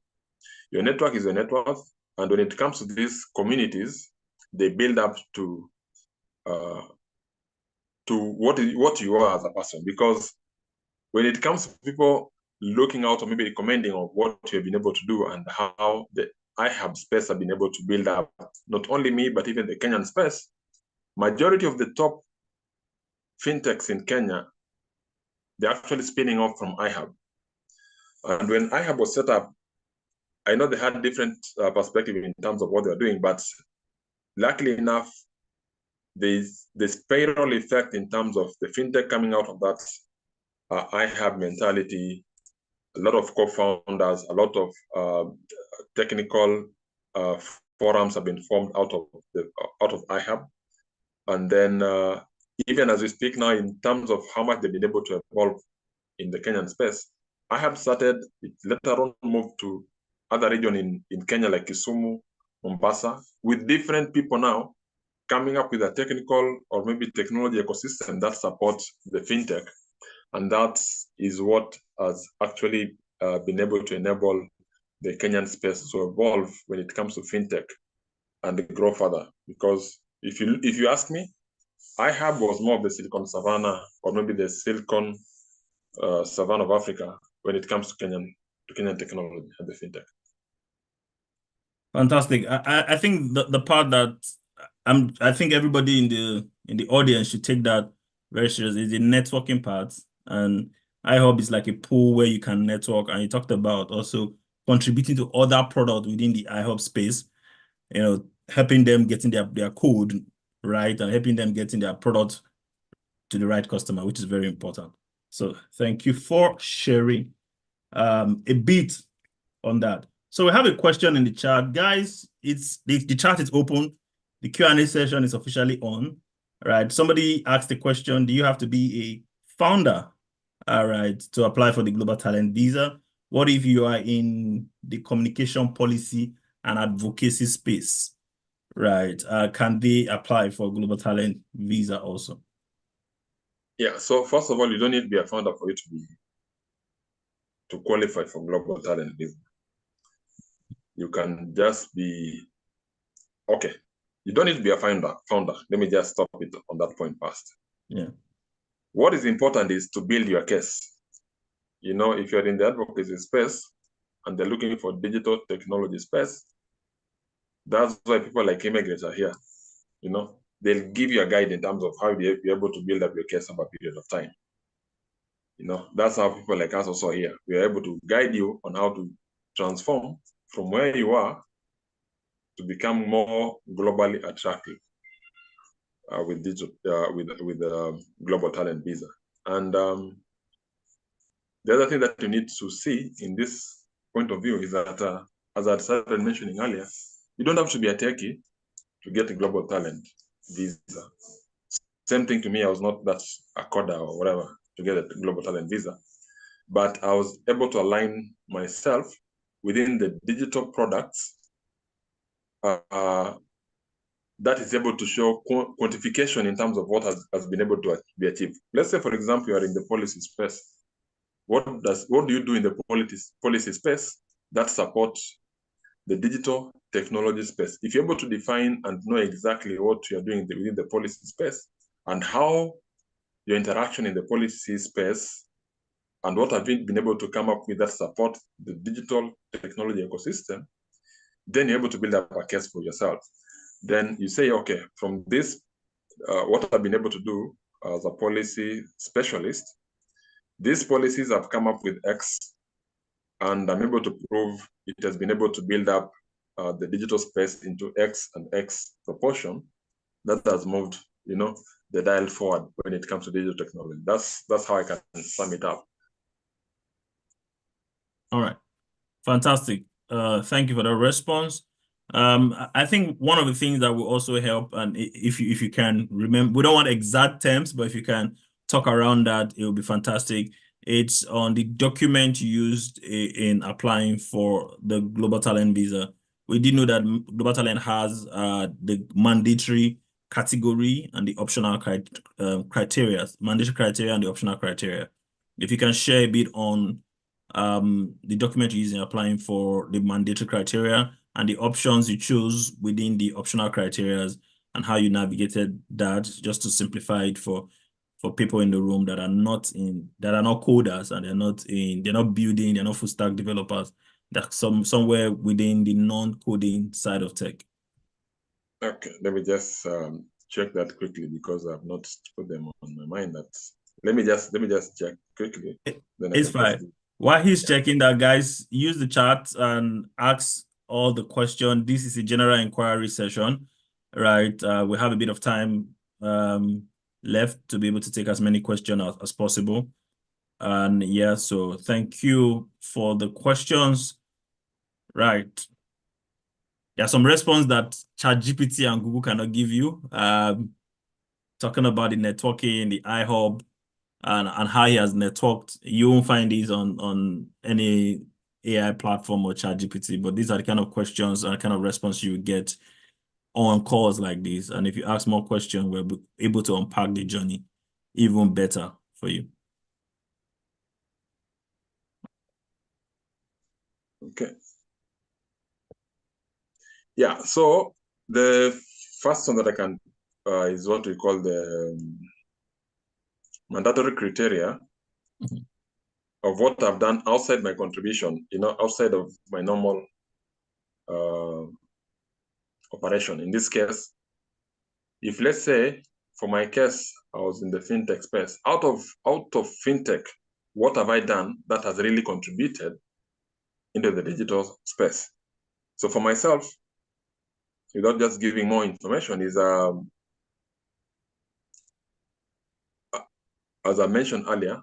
Your network is your network, and when it comes to these communities, they build up to what you are as a person. Because when it comes to people looking out or maybe recommending of what you have been able to do and how the iHub space have been able to build up, not only me, but even the Kenyan space, majority of the top fintechs in Kenya, they're actually spinning off from iHub. And when iHub was set up, I know they had different perspective in terms of what they're doing, but luckily enough, there's the spiral effect in terms of the fintech coming out of that iHub mentality. A lot of co-founders, a lot of technical forums have been formed out of iHub. And then even as we speak now, in terms of how much they've been able to evolve in the Kenyan space, iHub started, it later on moved to other region in Kenya like Kisumu, Mombasa, with different people now coming up with a technical or maybe technology ecosystem that supports the fintech. And that is what has actually been able to enable the Kenyan space to evolve when it comes to fintech and grow further. Because if you ask me, iHub was more of the Silicon Savannah or maybe the Silicon Savannah of Africa when it comes to Kenyan technology and the fintech. Fantastic. I think the part that I think everybody in the audience should take that very seriously is the networking part. And iHub is like a pool where you can network, and you talked about also contributing to other products within the iHub space, helping them getting their code right and helping them getting their product to the right customer, which is very important. So thank you for sharing a bit on that. So we have a question in the chat. Guys, the chat is open. The Q&A session is officially on. All right. Somebody asked the question, do you have to be a founder, all right, to apply for the Global Talent Visa? What if you are in the communication policy and advocacy space, right? Can they apply for Global Talent Visa also? Yeah, so first of all, you don't need to be a founder for you to qualify for Global Talent Visa. You can just be, okay, you don't need to be a founder. Let me just stop it on that point first. Yeah. What is important is to build your case. If you're in the advocacy space and they're looking for digital technology space, that's why people like eMigr8 are here. They'll give you a guide in terms of how you'll be able to build up your case over a period of time. That's how people like us also here. We are able to guide you on how to transform from where you are to become more globally attractive with digital with Global Talent Visa. And the other thing that you need to see in this point of view is that, as I started mentioning earlier, you don't have to be a techie to get a Global Talent Visa. Same thing to me, I was not that a coder or whatever to get a Global Talent Visa, but I was able to align myself within the digital products that is able to show quantification in terms of what has been able to be achieved. Let's say, for example, you are in the policy space. What do you do in the policy space that supports the digital technology space? If you're able to define and know exactly what you're doing within the policy space and how your interaction in the policy space and what have you been able to come up with that support the digital technology ecosystem, then you're able to build up a case for yourself. Then you say, okay, from this, what I've been able to do as a policy specialist, these policies have come up with X, and I'm able to prove it has been able to build up the digital space into X and X proportion. That has moved, the dial forward when it comes to digital technology. That's how I can sum it up. All right. Fantastic. Thank you for the response. I think one of the things that will also help, and if you can remember, we don't want exact terms, but if you can talk around that, it will be fantastic. It's on the document used in applying for the Global Talent Visa. We did know that Global Talent has the mandatory category and the optional criteria, mandatory criteria and the optional criteria. If you can share a bit on the document you're using applying for the mandatory criteria and the options you choose within the optional criteria and how you navigated that, just to simplify it for people in the room that are not coders, and they're not building, they're not full stack developers. That's somewhere within the non-coding side of tech. Okay, let me just check that quickly because I've not put them on my mind. Let me just check quickly. Then It's fine. While he's checking that, guys, use the chat and ask all the questions. This is a general inquiry session, right? We have a bit of time left to be able to take as many questions as possible. And yeah, so thank you for the questions. Right. There are some response that ChatGPT and Google cannot give you. Talking about the networking, the iHub, and how he has networked. You won't find these on any AI platform or ChatGPT, but these are the kind of questions and kind of response you get on calls like this. And if you ask more questions, we're able to unpack the journey even better for you. Okay. Yeah, so the first one that I can is what we call the mandatory criteria of what I've done outside my contribution, outside of my normal operation. In this case, if let's say for my case, I was in the fintech space, out of fintech, what have I done that has really contributed into the digital space? So for myself, without just giving more information, is as I mentioned earlier,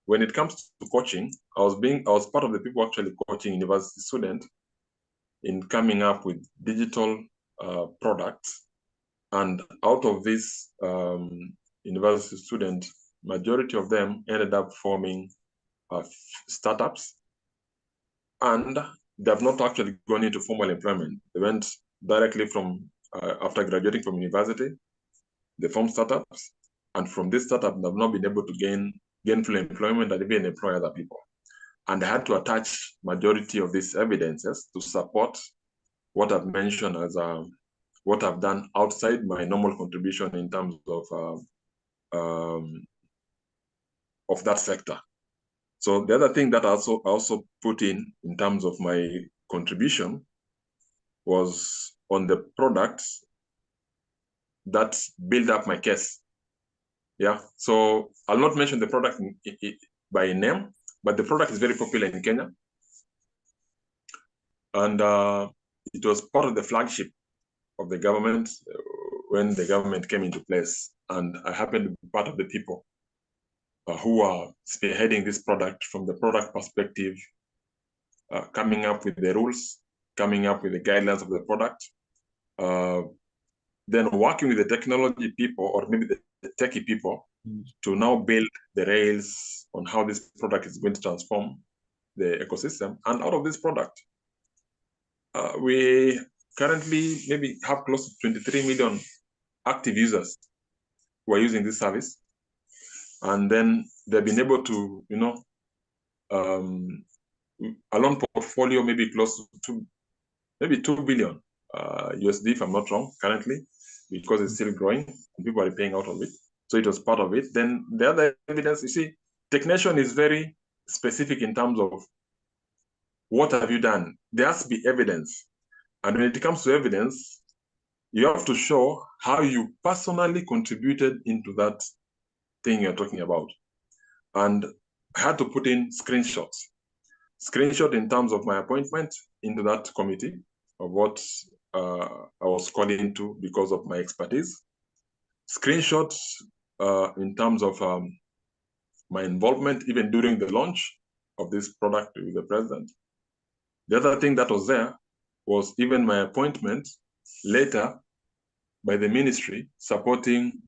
when it comes to coaching, I was part of the people actually coaching university students in coming up with digital products. And out of this university student, majority of them ended up forming startups, and they have not actually gone into formal employment. They went directly from after graduating from university, they formed startups, and from this startup, they have not been able to gain gainful employment and even employ other people. And I had to attach majority of these evidences to support what I've mentioned as what I've done outside my normal contribution in terms of that sector. So the other thing that I also put in terms of my contribution was on the products that build up my case. Yeah, so I'll not mention the product by name, but the product is very popular in Kenya. And it was part of the flagship of the government when the government came into place. And I happened to be part of the people who are spearheading this product from the product perspective, coming up with the rules, coming up with the guidelines of the product, then working with the technology people or maybe the techie people to now build the rails on how this product is going to transform the ecosystem. And out of this product, we currently maybe have close to 23 million active users who are using this service. And then they've been able to, a loan portfolio maybe close to maybe 2 billion USD, if I'm not wrong, currently, because it's still growing and people are paying out of it. So it was part of it. Then the other evidence, you see, Technation is very specific in terms of what have you done? There has to be evidence. And when it comes to evidence, you have to show how you personally contributed into that thing you're talking about. And I had to put in screenshots. Screenshot in terms of my appointment into that committee of what I was called into because of my expertise. Screenshots in terms of my involvement even during the launch of this product with the president. The other thing that was there was even my appointment later by the ministry supporting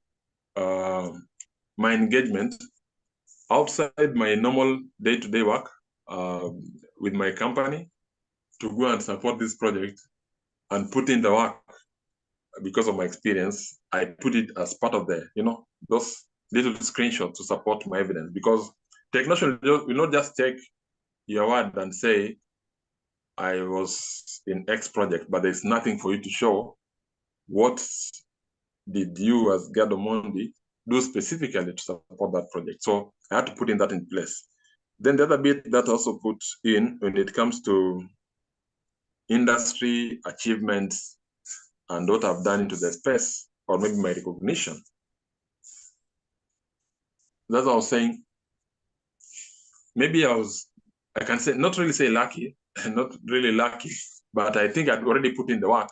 my engagement outside my normal day-to-day work with my company to go and support this project and put in the work. Because of my experience, I put it as part of the, those little screenshots to support my evidence, because technician will not just take your word and say, I was in X project, but there's nothing for you to show. What did you as Gadomondi do specifically to support that project? So I had to put in that in place. Then the other bit that also put in when it comes to industry achievements and what I've done into the space, or maybe my recognition. That's what I was saying. Maybe I can say, not really say lucky, not really lucky, but I think I'd already put in the work.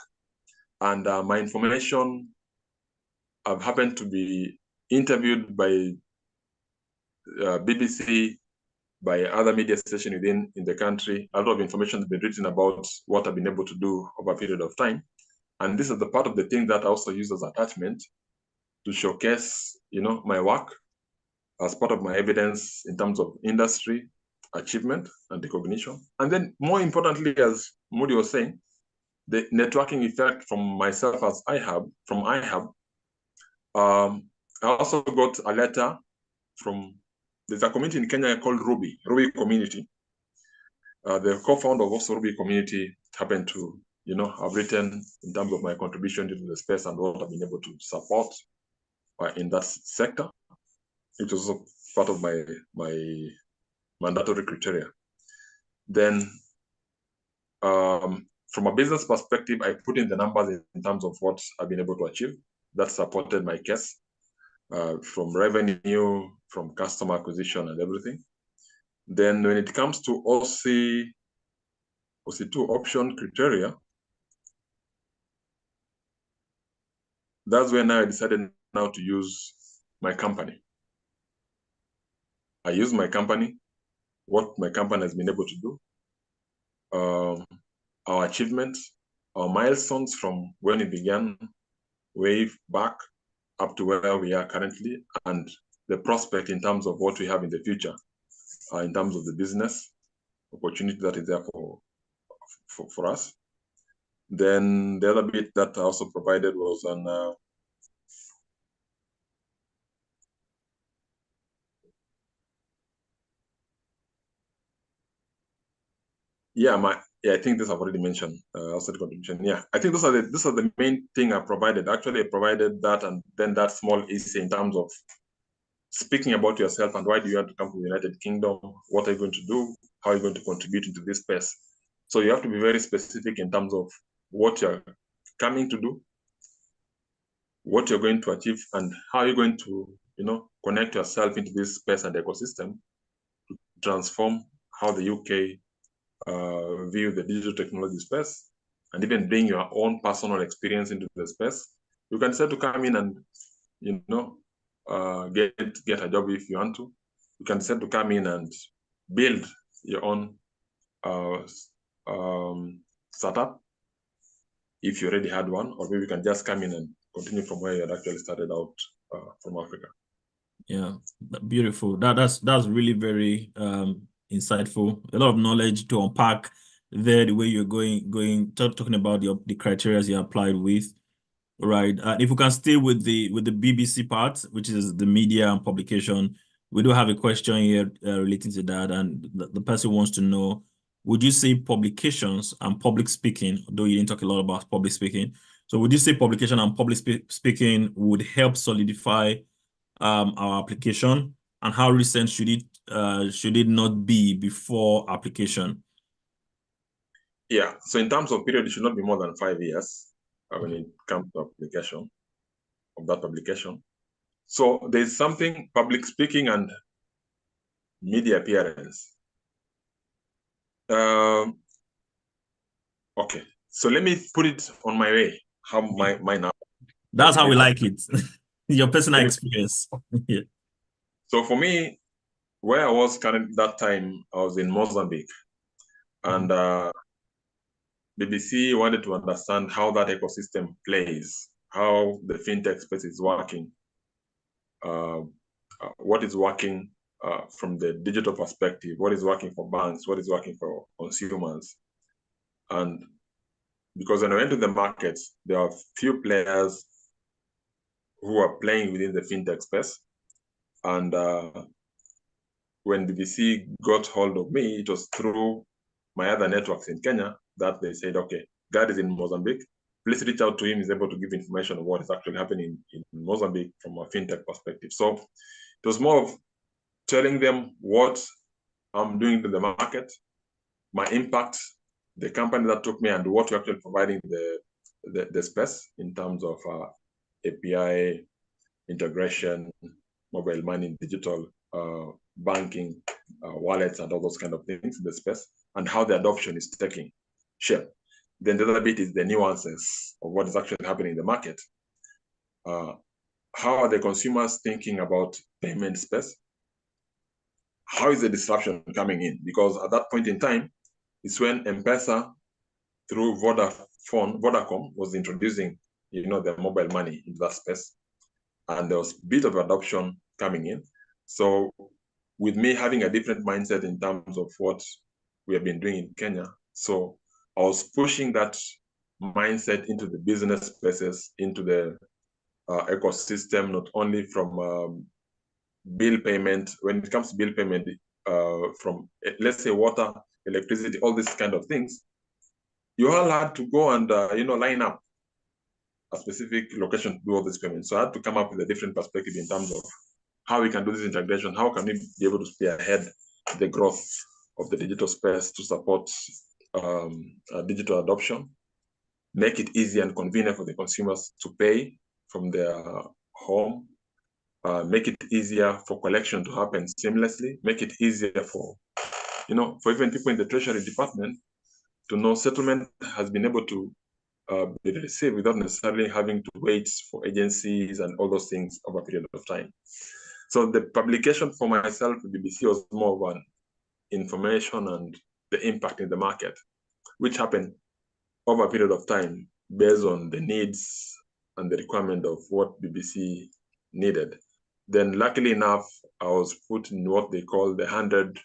And my information, I've happened to be interviewed by BBC, by other media stations in the country. A lot of information has been written about what I've been able to do over a period of time. And this is the part of the thing that I also use as attachment to showcase, my work as part of my evidence in terms of industry achievement and recognition. And then more importantly, as Moody was saying, the networking effect from myself from iHub. I also got a letter from, there's a community in Kenya called Ruby Community. The co-founder of also Ruby Community happened to, have written in terms of my contribution to the space and what I've been able to support in that sector. It was also part of my mandatory criteria. Then from a business perspective, I put in the numbers in terms of what I've been able to achieve. That supported my case from revenue, from customer acquisition and everything. Then when it comes to OC2 option criteria, that's when I decided now to use my company. I use my company, what my company has been able to do, our achievements, our milestones from when it began way back up to where we are currently, and the prospect in terms of what we have in the future, in terms of the business opportunity that is there for us. Then the other bit that I also provided was on I think this I've already mentioned. Outside contribution. Yeah, I think these are the main thing I provided. Actually, I provided that, and then that small essay in terms of speaking about yourself and why do you want to come to the United Kingdom? What are you going to do? How are you going to contribute into this space? So you have to be very specific in terms of what you're coming to do, what you're going to achieve, and how you're going to, connect yourself into this space and ecosystem to transform how the UK view the digital technology space, and even bring your own personal experience into the space. You can decide to come in and, get a job if you want to. You can decide to come in and build your own startup if you already had one, or maybe you can just come in and continue from where you had actually started out from Africa. Yeah, beautiful. That's really very insightful. A lot of knowledge to unpack there. The way you're talking about the criteria you applied with, right? If we can stay with the BBC part, which is the media and publication, we do have a question here relating to that, and the person wants to know: would you say publications and public speaking, though you didn't talk a lot about public speaking, so would you say publication and public speaking would help solidify our application, and how recent should it not be before application? Yeah, so in terms of period, it should not be more than 5 years when it comes to application of that publication. So there's something public speaking and media appearance. Okay, so let me put it on my way. How my now. That's how we like it. Your personal experience. Yeah. So for me, where I was current that time, I was in Mozambique, and BBC wanted to understand how that ecosystem plays, how the fintech space is working, what is working from the digital perspective, what is working for banks, what is working for consumers. And because when I went to the markets, there are few players who are playing within the fintech space. And when BBC got hold of me, it was through my other networks in Kenya that they said, okay, God is in Mozambique. Please reach out to him. He's able to give information on what is actually happening in Mozambique from a fintech perspective. So it was more of telling them what I'm doing to the market, my impact, the company that took me, and what we're actually providing the space in terms of API integration, mobile money, digital banking, wallets, and all those kind of things in the space, and how the adoption is taking shape. Then the other bit is the nuances of what is actually happening in the market. How are the consumers thinking about payment space? How is the disruption coming in? Because at that point in time, it's when M-Pesa through Vodacom was introducing, the mobile money into that space. And there was a bit of adoption coming in. So with me having a different mindset in terms of what we have been doing in Kenya, so I was pushing that mindset into the business spaces, into the ecosystem, not only from bill payment. When it comes to bill payment, from, let's say, water, electricity, all these kind of things, you all had to go and, line up a specific location to do all these payments. So I had to come up with a different perspective in terms of how we can do this integration, how can we be able to spearhead the growth of the digital space to support digital adoption, make it easy and convenient for the consumers to pay from their home, make it easier for collection to happen seamlessly, make it easier for even people in the Treasury Department to know settlement has been able to be received without necessarily having to wait for agencies and all those things over a period of time. So the publication for myself with BBC was more of an information and the impact in the market, which happened over a period of time based on the needs and the requirement of what BBC needed. Then luckily enough, I was put in what they call the 100,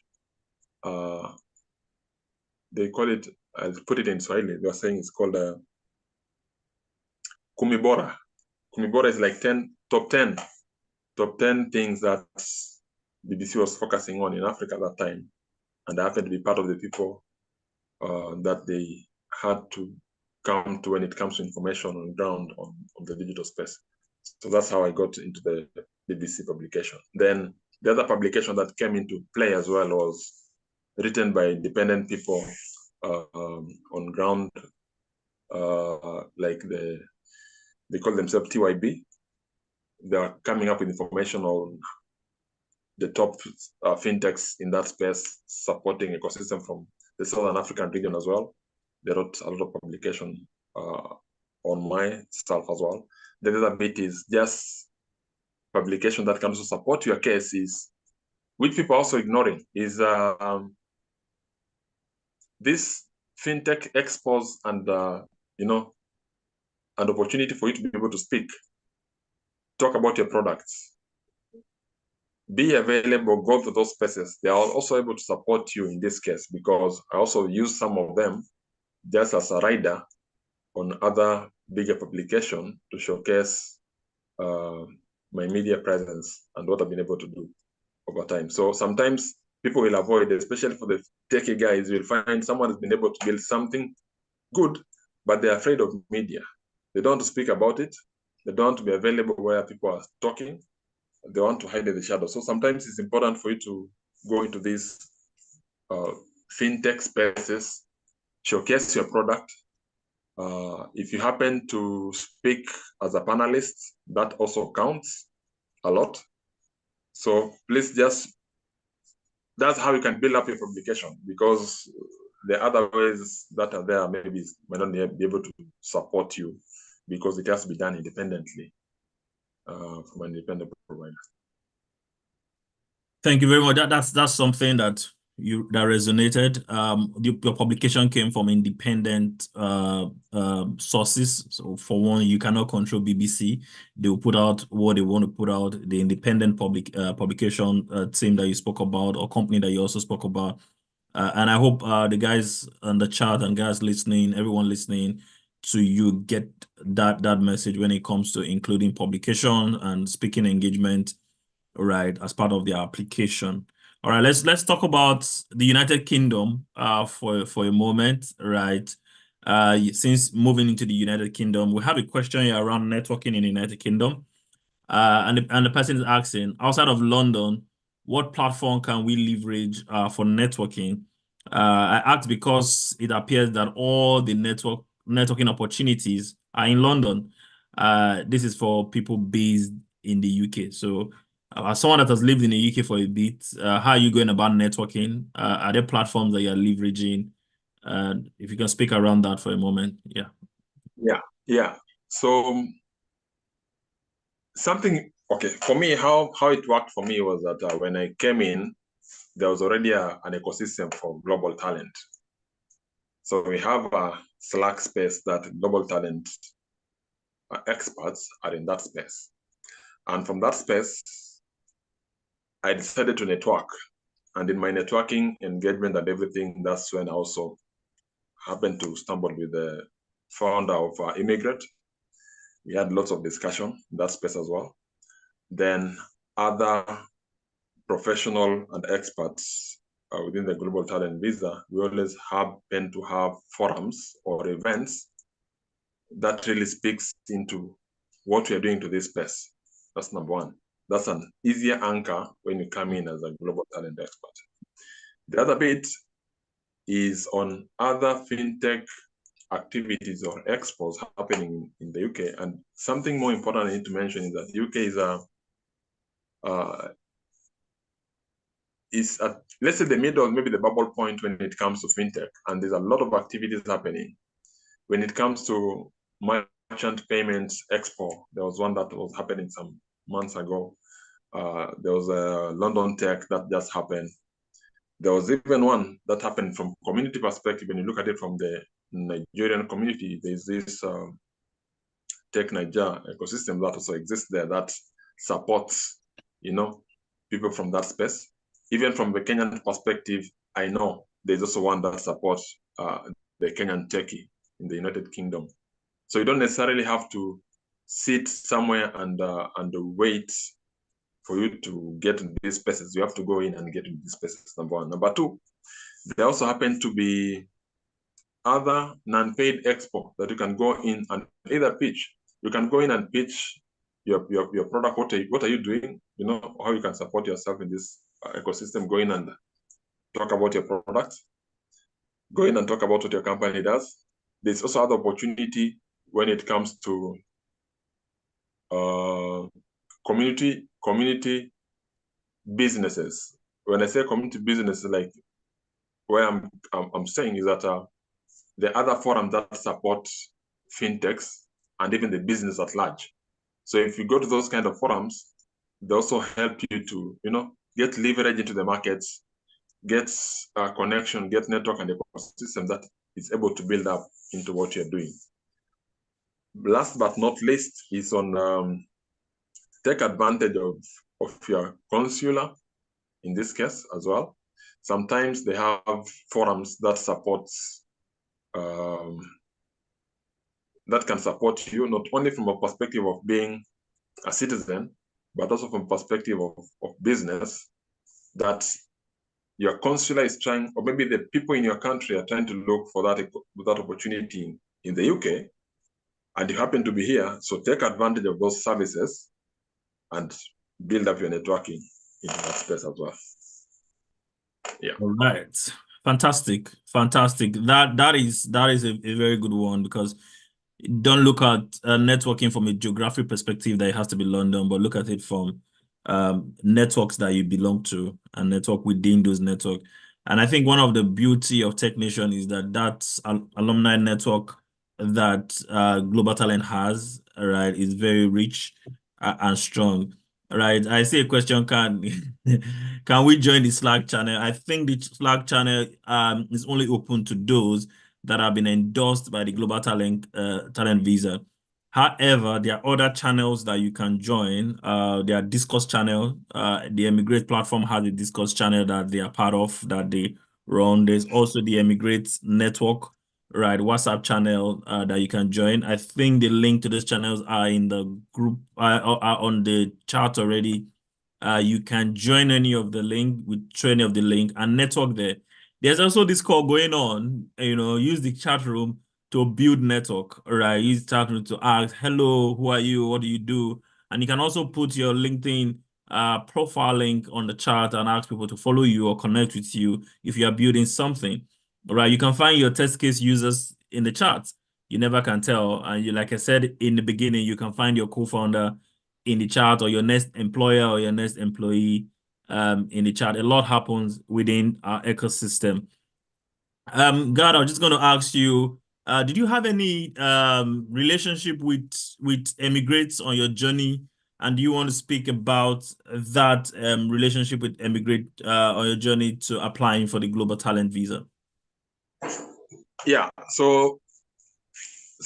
they call it, I'll put it in Swahili, they were saying it's called Kumibora. Kumibora is like top 10 things that BBC was focusing on in Africa at that time. And I happened to be part of the people that they had to come to when it comes to information on ground on the digital space. So that's how I got into the BBC publication. Then the other publication that came into play as well was written by independent people on ground, like they call themselves TYB. They are coming up with information on the top fintechs in that space, supporting ecosystem from the Southern African region as well. They wrote a lot of publication on myself as well. The other bit is just publication that can also support your case, is which people are also ignoring, is this fintech expose and an opportunity for you to be able to speak, talk about your products, be available, go to those spaces. They are also able to support you in this case, because I also use some of them just as a rider on other bigger publication to showcase my media presence and what I've been able to do over time. So sometimes people will avoid, especially for the techie guys, you'll find someone has been able to build something good, but they're afraid of media. They don't want to speak about it. They don't want to be available where people are talking. They want to hide in the shadow. So sometimes it's important for you to go into these fintech spaces, showcase your product. If you happen to speak as a panelist, that also counts a lot. So please that's how you can build up your publication, because the other ways that are there maybe might not be able to support you, because it has to be done independently from an independent provider. Thank you very much. That's something that that resonated. Your publication came from independent sources. So for one, you cannot control BBC. They will put out what they want to put out. The independent publication team that you spoke about, or company that you also spoke about. And I hope the guys on the chat and guys listening, everyone listening to you, get that message when it comes to including publication and speaking engagement, right, as part of the application. All right, let's talk about the United Kingdom for a moment, right? Since moving into the United Kingdom, we have a question here around networking in the United Kingdom. And the person is asking, outside of London, what platform can we leverage for networking? I asked because it appears that all the networking opportunities are in London. This is for people based in the UK. So, as someone that has lived in the UK for a bit, how are you going about networking? Are there platforms that you're leveraging? If you can speak around that for a moment, yeah. Yeah. So okay, for me, how it worked for me was that when I came in, there was already an ecosystem for global talent. So we have a Slack space that global talent experts are in that space. And from that space, I decided to network. And in my networking engagement and everything, that's when I also happened to stumble with the founder of eMigr8. We had lots of discussion in that space as well. Then other professional and experts within the global talent visa, we always happen to have forums or events that really speaks into what we are doing to this space. That's number one. That's an easier anchor when you come in as a global talent expert. The other bit is on other fintech activities or expos happening in the UK. And something more important I need to mention is that the UK is at, let's say, the middle, maybe the bubble point when it comes to fintech. And there's a lot of activities happening. When it comes to merchant payments expo, there was one that was happening some months ago. There was a London Tech that just happened. There was even one that happened from community perspective. When you look at it from the Nigerian community, there's this Tech Niger ecosystem that also exists there that supports, people from that space. Even from the Kenyan perspective, I know there's also one that supports the Kenyan techie in the United Kingdom. So you don't necessarily have to sit somewhere and wait for you to get in these spaces. You have to go in and get in these spaces, number one. Number two, there also happen to be other non-paid expo that you can go in and either pitch. You can go in and pitch your product. What are you doing? How you can support yourself in this ecosystem. Go in and talk about your product. Go in and talk about what your company does. There's also other opportunity when it comes to community businesses. When I say community businesses, like where I'm saying is that the other forums that support fintechs and even the business at large. So if you go to those kind of forums, they also help you to, get leverage into the markets, get a connection, get network and ecosystem that is able to build up into what you're doing. Last but not least is on take advantage of your consular in this case as well. Sometimes they have forums that supports that can support you not only from a perspective of being a citizen, but also from perspective of business, that your consular is trying, or maybe the people in your country are trying to look for that opportunity in the UK, and you happen to be here, so take advantage of those services and build up your networking in that space as well. Yeah. All right. Fantastic. That is a very good one, because don't look at networking from a geographic perspective that it has to be London, but look at it from networks that you belong to and network within those networks. And I think one of the beauty of Tech Nation is that alumni network that Global Talent has, right, is very rich and strong. Right. I see a question. Can we join the Slack channel? I think the Slack channel is only open to those that have been endorsed by the Global Talent Visa. However, there are other channels that you can join. There are Discourse channel. The eMigr8 platform has a Discourse channel that they are part of, that they run. There's also the eMigr8 network, right, WhatsApp channel that you can join. I think the link to these channels are in the group, are on the chat already. You can join any of the link with any of the link and network there. There's also this call going on, use the chat room to build network, right? Use chat room to ask, hello, who are you? What do you do? And you can also put your LinkedIn profile link on the chat and ask people to follow you or connect with you if you are building something. Right, you can find your test case users in the chat. You never can tell. And like I said in the beginning, you can find your co-founder in the chat, or your next employer or your next employee in the chat. A lot happens within our ecosystem. God, I was just going to ask you, did you have any relationship with eMigr8 on your journey? And do you want to speak about that relationship with eMigr8 on your journey to applying for the Global Talent Visa? Yeah, so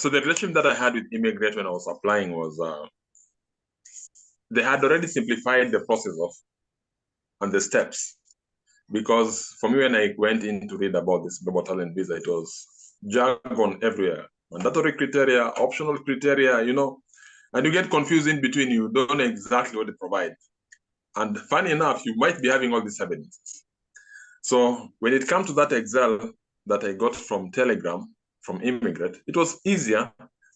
the relationship that I had with eMigr8 when I was applying was they had already simplified the process of and the steps. Because for me, when I went in to read about this global talent visa, it was jargon everywhere. Mandatory criteria, optional criteria, and you get confused in between. You don't know exactly what they provide. And funny enough, you might be having all these evidences. So when it comes to that Excel that I got from Telegram, from eMigr8, it was easier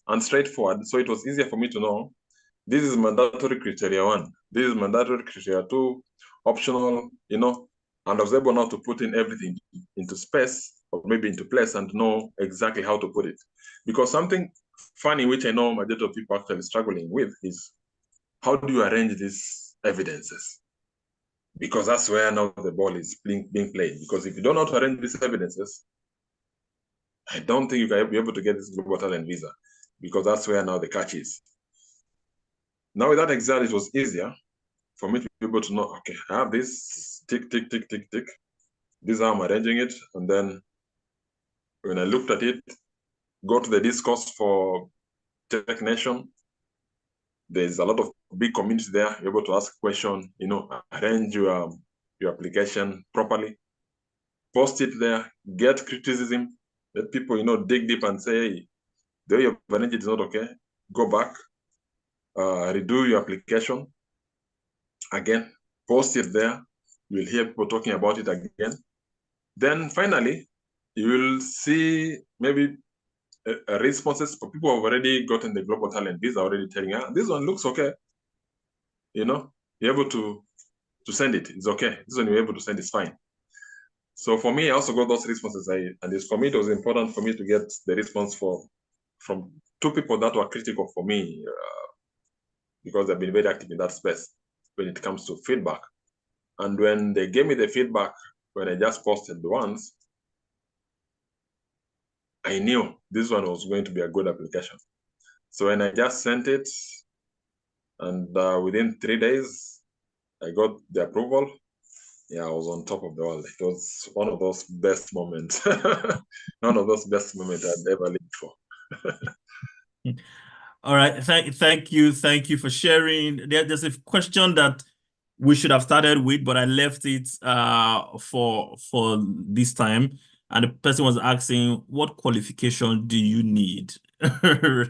and straightforward. So it was easier for me to know this is mandatory criteria 1, this is mandatory criteria 2, optional, and I was able now to put in everything into space or maybe into place and know exactly how to put it. Because something funny, which I know majority of people actually struggling with, is how do you arrange these evidences? Because that's where now the ball is being played. Because if you don't know how to arrange these evidences, I don't think you can be able to get this global talent visa, because that's where now the catch is. Now with that Excel, it was easier for me to be able to know, okay, I have this, tick, tick, tick, tick, tick. This is how I'm arranging it. And then when I looked at it, go to the discourse for Tech Nation. There's a lot of big community there. You're able to ask a question, arrange your application properly, post it there, get criticism, let people, dig deep and say, hey, the way you've arranged it is not okay. Go back, redo your application. Again, post it there. You'll hear people talking about it again. Then finally, you will see maybe responses for people who have already gotten the global talent visa, already telling, this one looks okay. You're able to send it. It's okay. This one you're able to send is fine. So for me, I also got those responses. And for me, it was important for me to get the response from 2 people that were critical for me, because they've been very active in that space when it comes to feedback. And when they gave me the feedback, when I just posted the ones, I knew this one was going to be a good application. So when I just sent it, and within 3 days, I got the approval. Yeah, I was on top of the world. It was one of those best moments. One of those best moments I'd ever lived for. All right. Thank you for sharing. There's a question that we should have started with, but I left it for this time. And the person was asking, what qualification do you need,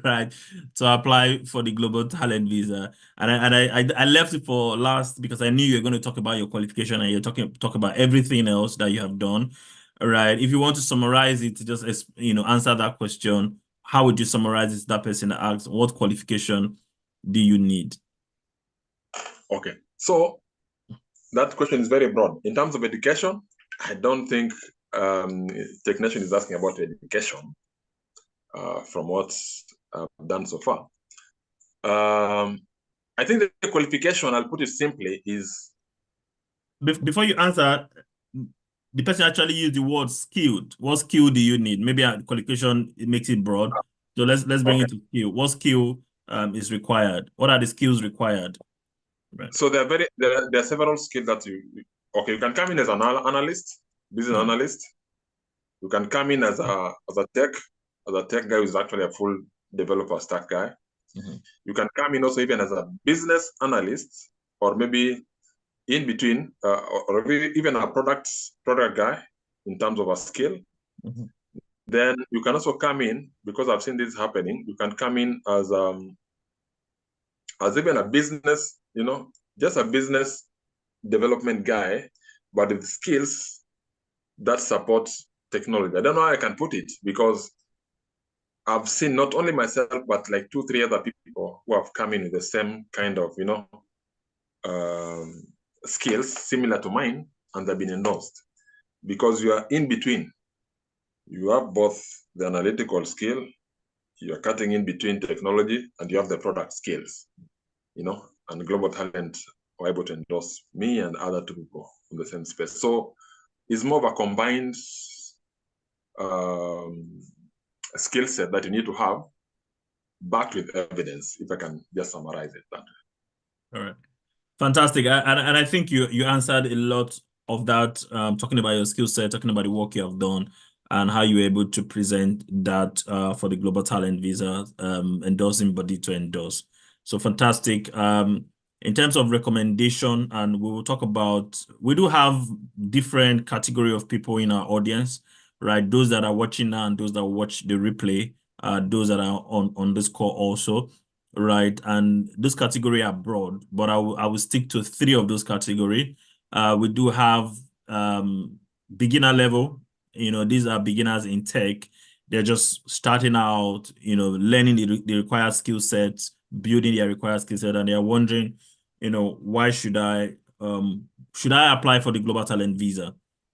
right, to apply for the Global Talent Visa? And I left it for last because I knew you were going to talk about your qualification and you're talk about everything else that you have done. All right. If you want to summarize it, just answer that question. How would you summarize it? That person asks, what qualification do you need? Okay. So that question is very broad. In terms of education, I don't think Tech Nation is asking about education from what I've done so far. I think the qualification, I'll put it simply, is... Before you answer, the person actually used the word skilled. What skill do you need? Maybe a qualification, it makes it broad. So let's bring it to skill. What skill is required? What are the skills required? Right. So there are several skills that you can come in as an analyst, business analyst. You can come in as a tech guy who is actually a full developer stack guy. You can come in also even as a business analyst, or maybe in between, or even a product guy in terms of a skill. Then you can also come in, because I've seen this happening, you can come in as even a business, just a business development guy, but with skills that support technology. I don't know how I can put it, because I've seen not only myself, but like 2-3 other people who have come in with the same kind of, skills similar to mine, and they've been endorsed. Because you are in between. You have both the analytical skill, you're cutting in between technology, and you have the product skills, and Global Talent were able to endorse me and other 2 people in the same space. So it's more of a combined skill set that you need to have, backed with evidence, if I can just summarize it that way. All right. Fantastic. And I think you answered a lot of that, talking about your skill set, talking about the work you have done, and how you were able to present that for the Global Talent Visa, endorsing body to endorse. So fantastic. In terms of recommendation, and we will talk about, we do have different category of people in our audience, right? Those that are watching now and those that watch the replay, those that are on this call also. Right, and this category are broad, but I will stick to 3 of those category. We do have beginner level. These are beginners in tech. They're just starting out, learning the required skill sets, building their required skill set, and they're wondering, why should I apply for the Global Talent Visa?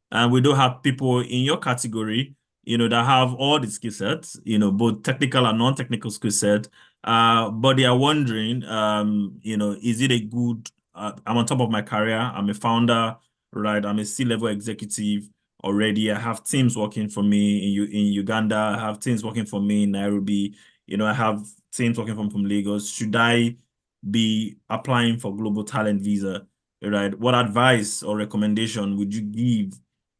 And we do have people in your category, that have all the skill sets, both technical and non-technical skill set. But they are wondering, is it a good, I'm on top of my career, I'm a founder, right? I'm a C-level executive already. I have teams working for me in Uganda. I have teams working for me in Nairobi. I have teams working from Lagos. Should I be applying for Global Talent Visa, right? What advice or recommendation would you give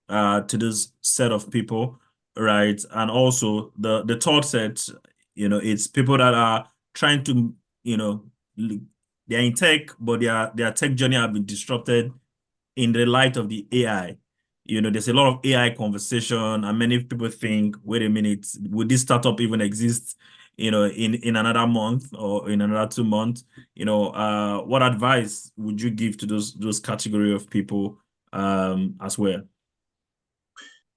to this set of people, right? And also the third set, it's people that are trying to, they're in tech, but their tech journey have been disrupted in the light of the AI. There's a lot of AI conversation, and many people think, wait a minute, would this startup even exist, in another month or in another 2 months? What advice would you give to those category of people as well?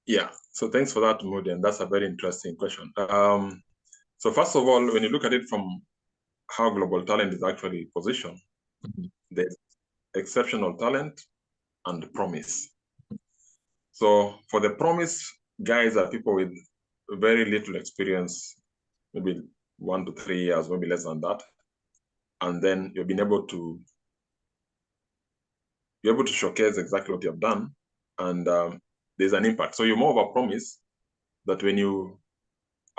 Yeah, so thanks for that, Moody, and that's a very interesting question. So first of all, when you look at it from how Global Talent is actually positioned, there's exceptional talent and promise. So for the promise, guys are people with very little experience, maybe 1 to 3 years, maybe less than that. And then you've been able to showcase exactly what you have done, and there's an impact. So you're more of a promise that when you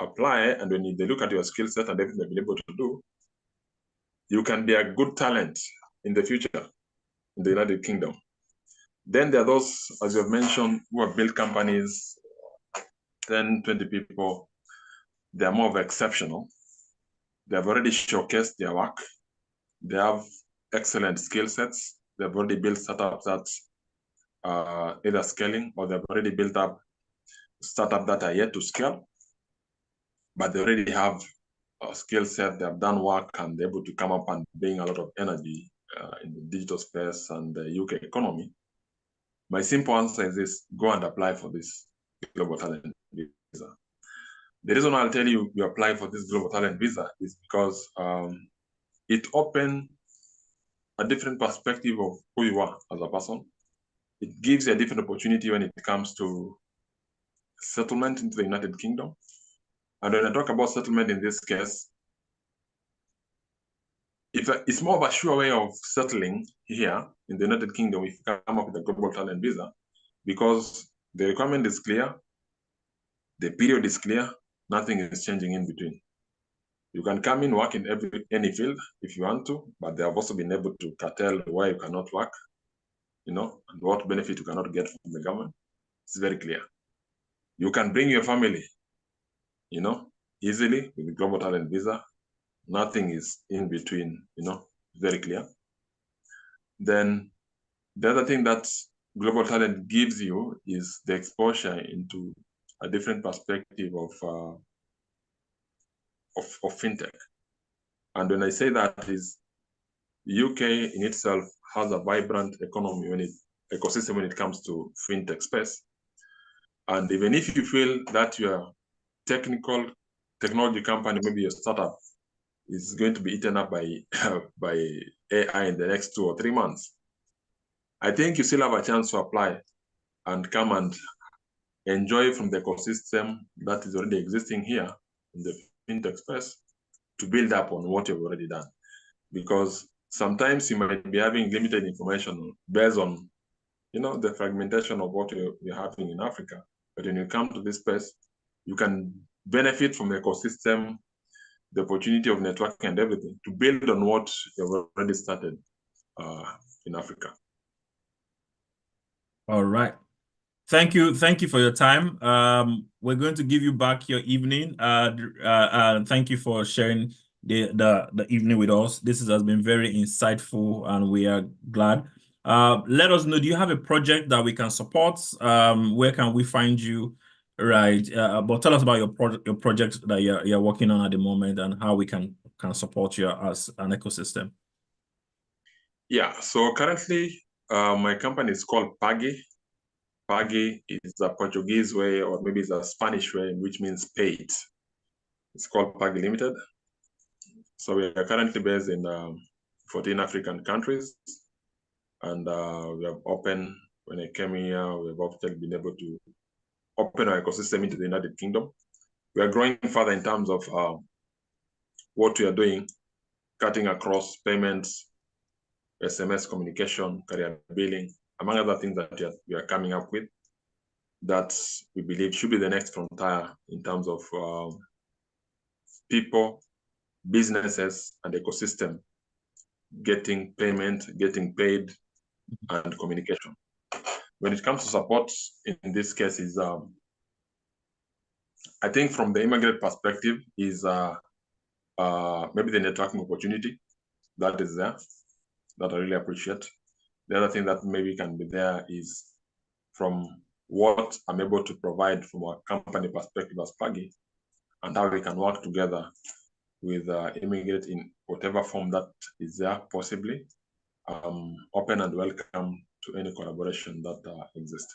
apply and when they look at your skill set and everything you've been able to do, you can be a good talent in the future in the United Kingdom. Then there are those, as you have mentioned, who have built companies, 10, 20 people. They are more of exceptional. They have already showcased their work. They have excellent skill sets. They've already built startups that are either scaling, or they've already built up startups that are yet to scale, but they already have a skill set. They have done work, and they're able to come up and bring a lot of energy in the digital space and the UK economy. My simple answer is this: go and apply for this Global Talent Visa. The reason I'll tell you apply for this Global Talent Visa is because it opens a different perspective of who you are as a person. It gives you a different opportunity when it comes to settlement into the United Kingdom. And when I talk about settlement in this case, it's more of a sure way of settling here in the United Kingdom if you come up with a Global Talent Visa, because the requirement is clear, the period is clear, nothing is changing in between. You can come in, work in any field if you want to, but they have also been able to curtail where you cannot work, and what benefit you cannot get from the government. It's very clear. You can bring your family, easily with the global talent visa. Nothing is in between, very clear. Then the other thing that global talent gives you is the exposure into a different perspective of fintech. And when I say that is UK in itself has a vibrant ecosystem when it comes to fintech space. And even if you feel that your technology company, maybe your startup, is going to be eaten up by by AI in the next 2 or 3 months, I think you still have a chance to apply and come and enjoy from the ecosystem that is already existing here in the fintech space to build up on what you've already done. Because sometimes you might be having limited information based on, the fragmentation of what you're having in Africa. But when you come to this space, you can benefit from the ecosystem, the opportunity of networking and everything to build on what you've already started in Africa. All right. Thank you for your time. We're going to give you back your evening. Thank you for sharing the evening with us. This has been very insightful, and we are glad. Let us know, do you have a project that we can support? Where can we find you? Right. But tell us about your project that you're working on at the moment and how we can support you as an ecosystem. Yeah. So currently, my company is called Pagi. Pagi is a Portuguese way, or maybe it's a Spanish way, which means paid. It's called Pagi Limited. So we are currently based in 14 African countries. And we have opened, when I came here, we have often been able to open our ecosystem into the United Kingdom. We are growing further in terms of what we are doing, cutting across payments, SMS communication, career billing, among other things that we are coming up with that we believe should be the next frontier in terms of people, businesses, and ecosystem getting payment, getting paid, and communication. When it comes to support, in this case, is I think from the eMigr8 perspective is maybe the networking opportunity that is there that I really appreciate. The other thing that maybe can be there is from what I'm able to provide from a company perspective as Pagi, and how we can work together with eMigr8 in whatever form that is there, possibly. Open and welcome to any collaboration that exists.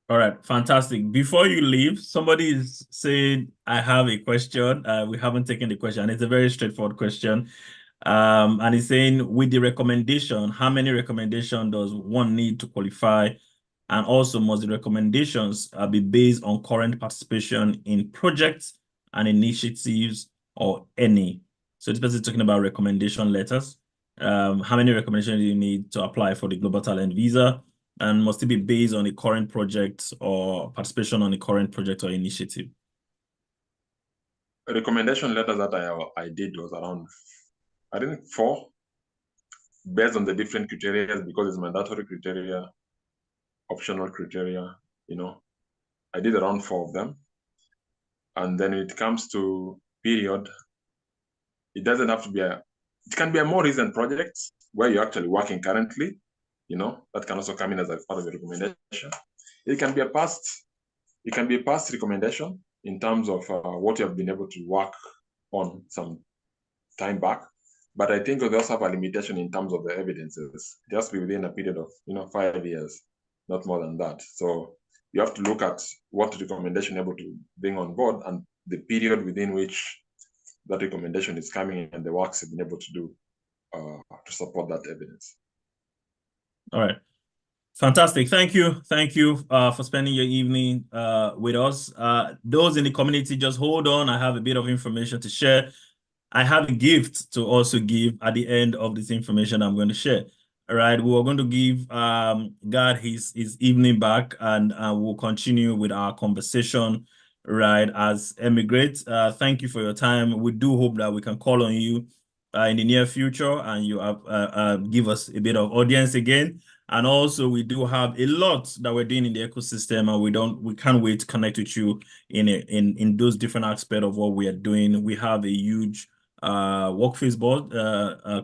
All right, fantastic. Before you leave, somebody is saying, I have a question. We haven't taken the question. It's a very straightforward question. And he's saying, with the recommendation, how many recommendations does one need to qualify? And also, must the recommendations be based on current participation in projects and initiatives or any? So this person is talking about recommendation letters. How many recommendations do you need to apply for the Global Talent Visa? And must it be based on a current project or participation on a current project or initiative? A recommendation letter that I did was around, I think, 4, based on the different criteria, because it's mandatory criteria, optional criteria, I did around 4 of them. And then when it comes to period, it doesn't have to be it can be a more recent project where you're actually working currently, that can also come in as a part of the recommendation. It can be a past recommendation in terms of what you have been able to work on some time back. But I think they also have a limitation in terms of the evidences. It has to be within a period of 5 years, not more than that. So you have to look at what recommendation you're able to bring on board and the period within which that recommendation is coming and the works you've been able to do to support that evidence. All right. Fantastic. Thank you. Thank you for spending your evening with us. Those in the community, just hold on. I have a bit of information to share. I have a gift to also give at the end of this information I'm going to share. All right. We are going to give God his evening back, and we'll continue with our conversation, right, as eMigr8. Thank you for your time. We do hope that we can call on you in the near future and you have give us a bit of audience again. And also we do have a lot that we're doing in the ecosystem, and we can't wait to connect with you in those different aspects of what we are doing. We have a huge workplace board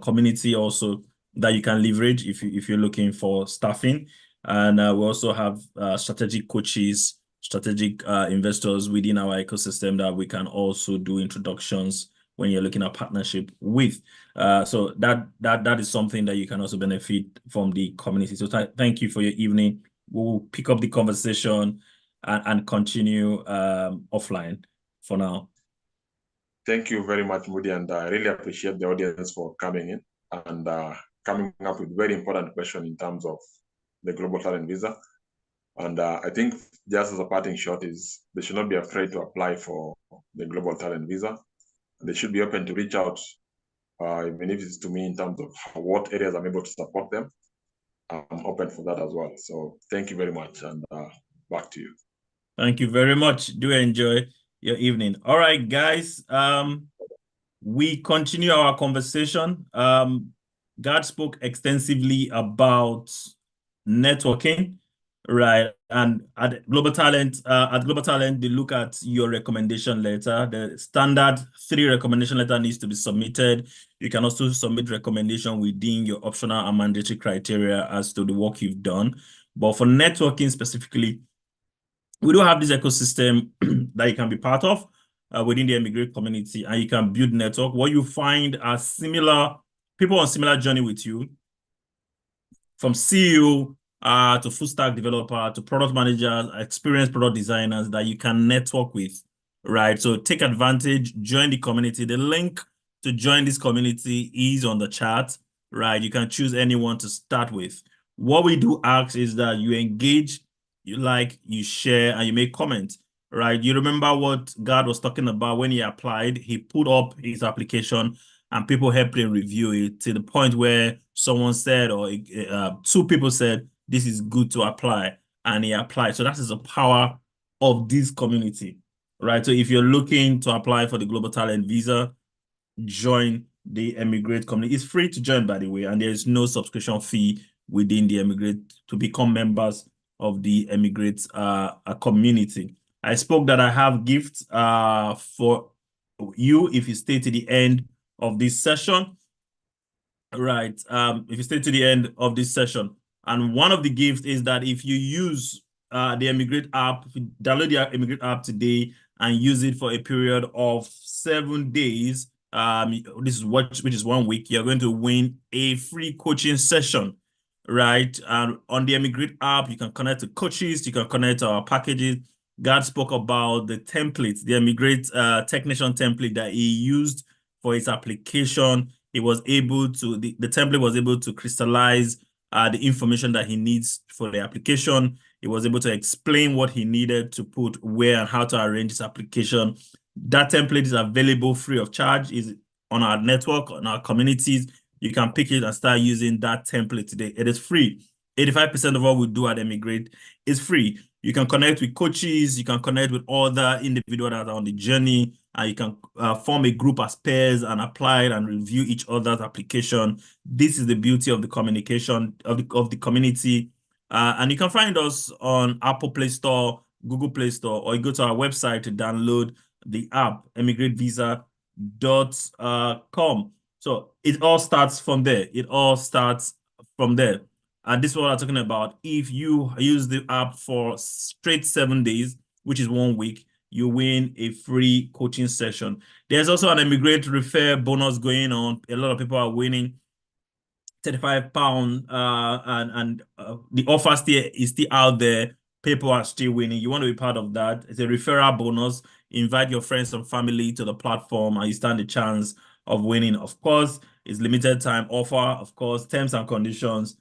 community also that you can leverage if you're looking for staffing. And we also have strategic coaches, strategic investors within our ecosystem that we can also do introductions when you're looking at partnership with. So that is something that you can also benefit from the community. So thank you for your evening. We'll pick up the conversation and continue offline for now. Thank you very much, Moody, and I really appreciate the audience for coming in and coming up with very important question in terms of the global talent visa. And I think just as a parting shot is they should not be afraid to apply for the global talent visa. They should be open to reach out, even if it's to me in terms of what areas I'm able to support them. I'm open for that as well. So thank you very much, and back to you. Thank you very much. Do enjoy your evening. All right, guys. We continue our conversation. God spoke extensively about networking, right? And at Global Talent, they look at your recommendation letter. The standard 3 recommendation letter needs to be submitted. You can also submit recommendation within your optional and mandatory criteria as to the work you've done. But for networking specifically, we do have this ecosystem that you can be part of within the eMigr8 community, and you can build network. What you find are similar people on similar journey with you, from CEO to full stack developer to product managers, experienced product designers that you can network with, right? So take advantage, join the community. The link to join this community is on the chat, right? You can choose anyone to start with. What we do ask is that you engage, you like, you share, and you make comments, right? You remember what God was talking about when he applied. He put up his application and people helped him review it to the point where someone said, or 2 people said, this is good to apply, and he applied. So that is the power of this community, right? So if you're looking to apply for the Global Talent Visa, join the eMigr8 community. It's free to join, by the way, and there is no subscription fee within the eMigr8 to become members of the eMigr8 community. I spoke that I have gifts for you if you stay to the end of this session, right? If you stay to the end of this session, and one of the gifts is that if you use the eMigr8 app, if you download the eMigr8 app today and use it for a period of 7 days, which is 1 week, you're going to win a free coaching session, right? And on the eMigr8 app, you can connect to coaches, you can connect to our packages. God spoke about the template, the eMigr8 technician template that he used for his application. He was able to, the template was able to crystallize the information that he needs for the application. He was able to explain what he needed to put where and how to arrange his application. That template is available free of charge, is on our network, on our communities. You can pick it and start using that template today. It is free. 85% of what we do at eMigr8 is free. You can connect with coaches, you can connect with other individuals that are on the journey, and you can form a group as pairs and apply it and review each other's application. This is the beauty of the communication of the community. And you can find us on Apple Play Store, Google Play Store, or you go to our website to download the app, emigrate8visa.com. So it all starts from there. It all starts from there. And this is what I'm talking about. If you use the app for straight 7 days, which is 1 week, you win a free coaching session. There's also an eMigr8 refer bonus going on. A lot of people are winning £35, and the offer is still out there. People are still winning. You want to be part of that. It's a referral bonus. Invite your friends and family to the platform, and you stand a chance of winning. Of course, it's limited time offer. Of course, terms and conditions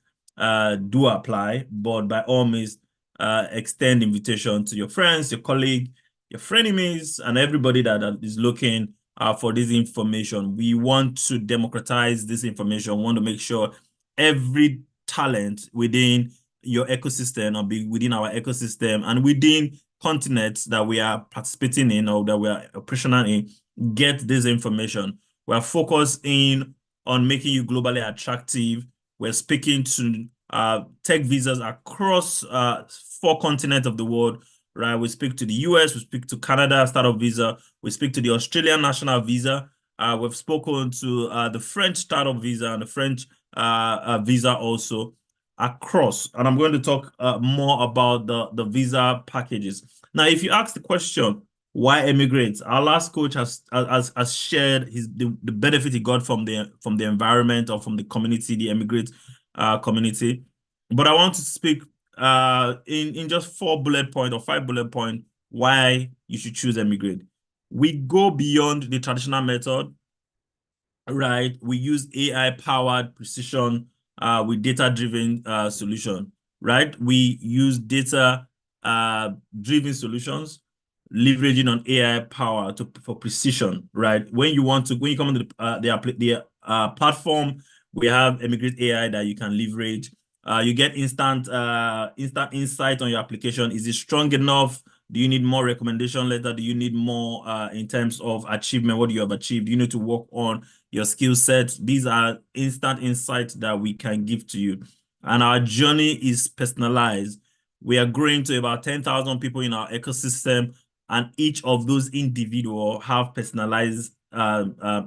do apply, but by all means, extend invitation to your friends, your colleague, your frenemies, and everybody that is looking for this information. We want to democratize this information. We want to make sure every talent within your ecosystem or within our ecosystem and within continents that we are participating in or that we are operational in get this information. We're focusing on making you globally attractive. We're speaking to tech visas across 4 continents of the world, right? We speak to the US, we speak to Canada startup visa, we speak to the Australian national visa. We've spoken to the French startup visa and the French visa also across. And I'm going to talk more about the visa packages. Now, if you ask the question, why eMigr8? Our last coach has shared the benefit he got from the environment or from the community, the eMigr8 community. But I want to speak in just 4 bullet point or 5 bullet point why you should choose eMigr8. We go beyond the traditional method, right? We use AI-powered precision with data-driven solution, right? We use data-driven solutions, leveraging on AI power for precision, right? When you come into the platform, we have eMigr8 AI that you can leverage. You get instant insight on your application. Is it strong enough? Do you need more recommendation letter? Do you need more in terms of achievement? What do you have achieved? Do you need to work on your skill set? These are instant insights that we can give to you. And our journey is personalized. We are growing to about 10,000 people in our ecosystem, and each of those individuals have personalized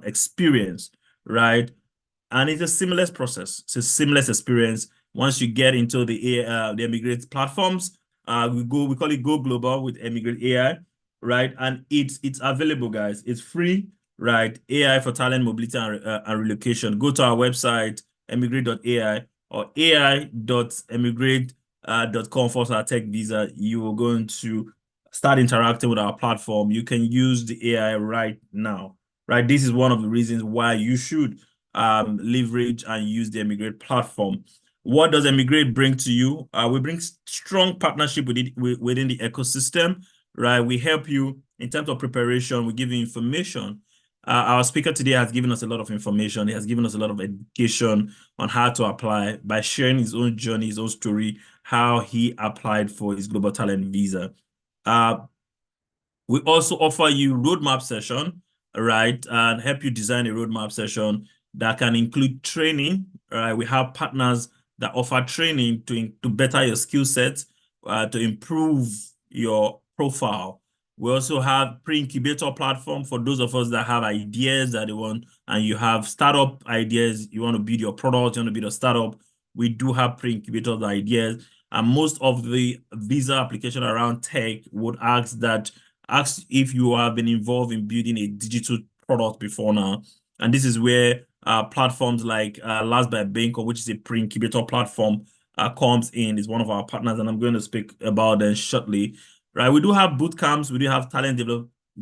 experience, right? And it's a seamless process. It's a seamless experience. Once you get into the eMigr8 platforms, we call it Go Global with eMigr8 AI, right? And it's available, guys. It's free, right? AI for talent, mobility, and relocation. Go to our website, eMigr8.ai or ai.emigrate.com/tech visa. You are going to start interacting with our platform. You can use the AI right now, right? This is one of the reasons why you should leverage and use the eMigr8 platform. What does eMigr8 bring to you? We bring strong partnership within the ecosystem, right? We help you in terms of preparation. We give you information. Our speaker today has given us a lot of information. He has given us a lot of education on how to apply by sharing his own journey, his own story, how he applied for his global talent visa. We also offer you roadmap session, right? And help you design a roadmap session that can include training, right? We have partners that offer training to better your skill set, to improve your profile. We also have pre-incubator platform for those of us that have ideas that they want, and you have startup ideas, you want to build your product, you want to build a startup. We do have pre-incubator ideas. And most of the visa application around tech would ask if you have been involved in building a digital product before now. And this is where platforms like Last by Bank, which is a pre-incubator platform, comes in, is one of our partners, and I'm going to speak about them shortly. Right, we do have boot camps, we do have talent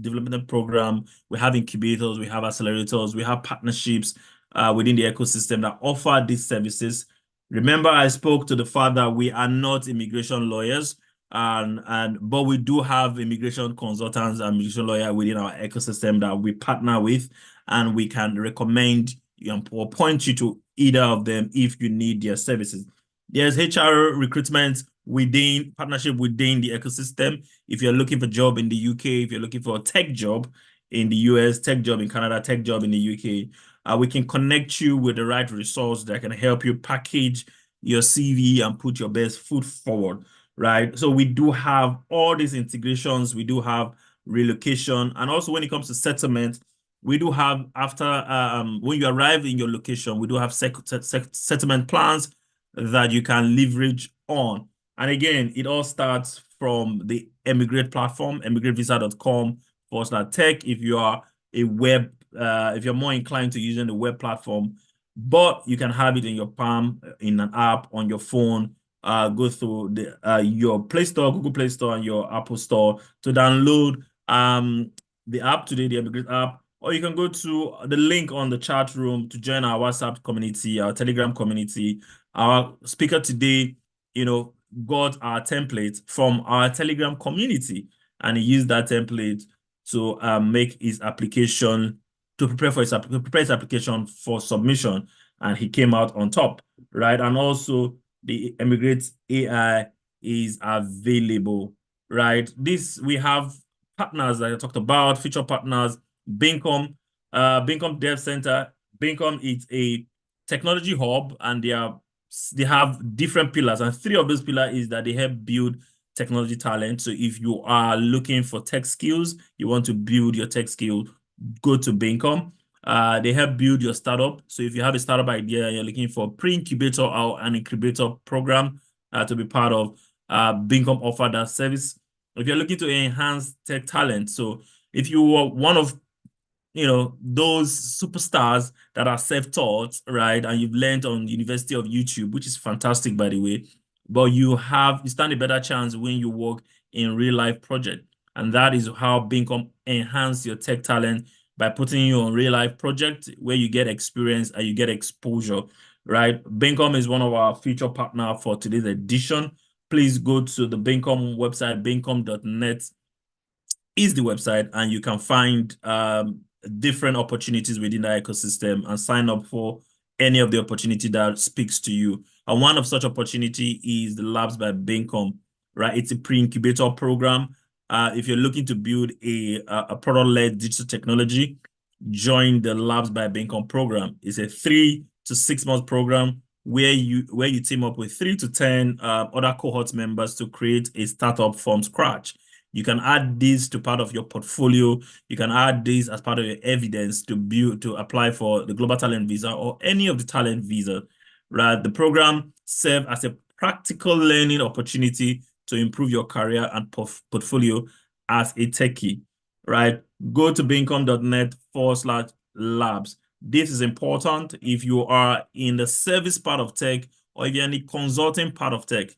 development program, we have incubators, we have accelerators, we have partnerships within the ecosystem that offer these services. Remember, I spoke to the fact that we are not immigration lawyers, but we do have immigration consultants and immigration lawyers within our ecosystem that we partner with, and we can recommend or point you to either of them if you need their services. There's HR recruitment partnership within the ecosystem. If you're looking for a job in the UK, if you're looking for a tech job in the US, tech job in Canada, tech job in the UK, we can connect you with the right resource that can help you package your CV and put your best foot forward, right? So we do have all these integrations. We do have relocation. And also when it comes to settlement, we do have when you arrive in your location, we do have settlement plans that you can leverage on. And again, it all starts from the eMigr8 platform, emigrate.com/tech if you are if you're more inclined to using the web platform, but you can have it in your palm, in an app, on your phone. Go through your Play Store, Google Play Store, and your Apple Store to download the app today, the eMigr8 app, or you can go to the link on the chat room to join our WhatsApp community, our Telegram community. Our speaker today, got our template from our Telegram community, and he used that template to make his application, to prepare his application for submission, and he came out on top, right? And also the eMigr8 AI is available right? We have partners that I talked about, feature partners, Bincom, Bincom Dev Center. Bincom is a technology hub, and they have different pillars, and three of those pillars is that they help build technology talent. So if you are looking for tech skills, you want to build your tech skill, go to Bincom. They help build your startup. So if you have a startup idea and you're looking for pre-incubator or an incubator program to be part of, Bincom offer that service. If you're looking to enhance tech talent, so if you are one of those superstars that are self-taught, right, and you've learned on University of YouTube, which is fantastic, by the way, but you stand a better chance when you work in real life project, and that is how Bincom enhance your tech talent by putting you on real life project where you get experience and you get exposure, right? Bincom is one of our feature partner for today's edition. Please go to the Bincom website, bincom.net is the website, and you can find different opportunities within the ecosystem and sign up for any of the opportunity that speaks to you. And one of such opportunity is the Labs by Bincom, right? It's a pre-incubator program. If you're looking to build a product-led digital technology, join the Labs by Bincom program. It's a 3 to 6 month program where you team up with 3 to 10 other cohort members to create a startup from scratch. You can add this to part of your portfolio. You can add this as part of your evidence to apply for the Global Talent Visa or any of the talent visa, right? The program serves as a practical learning opportunity to improve your career and portfolio as a techie, right? Go to bincom.net/labs. This is important if you are in the service part of tech or if you're in the consulting part of tech.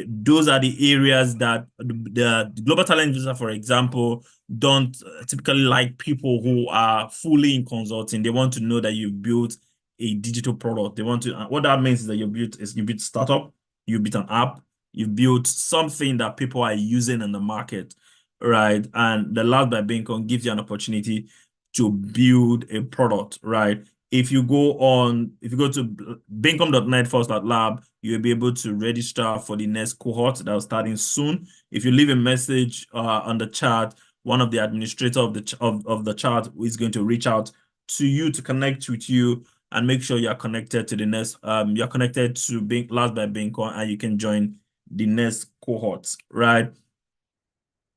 Those are the areas that the Global Talent Visa, for example, don't typically like people who are fully in consulting. They want to know that you've built a digital product. They want to, what that means is that you built startup, you built an app, you built something that people are using in the market, right? And the Lab by Bincom gives you an opportunity to build a product, right? If you go to bincom.net/lab, you'll be able to register for the next cohort that will starting soon. If you leave a message on the chat, one of the administrator of the chat is going to reach out to you to connect with you and make sure you're connected to the next. You're connected to Labs by Bincom, and you can join the next cohort, right?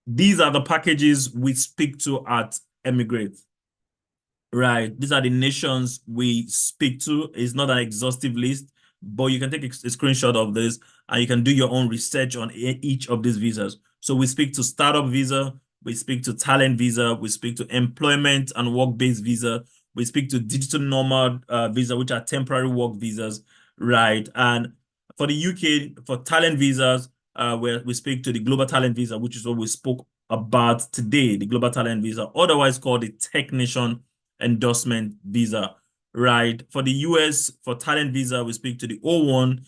These are the packages we speak to at eMigr8. Right. These are the nations we speak to. It's not an exhaustive list, but you can take a screenshot of this and you can do your own research on each of these visas. So we speak to startup visa, we speak to talent visa, we speak to employment and work-based visa, we speak to digital nomad visa, which are temporary work visas, right? And for the UK, for talent visas, where we speak to the global talent visa, which is what we spoke about today, the global talent visa, otherwise called the Tech Nation endorsement visa, right? For the US, for talent visa, we speak to the O1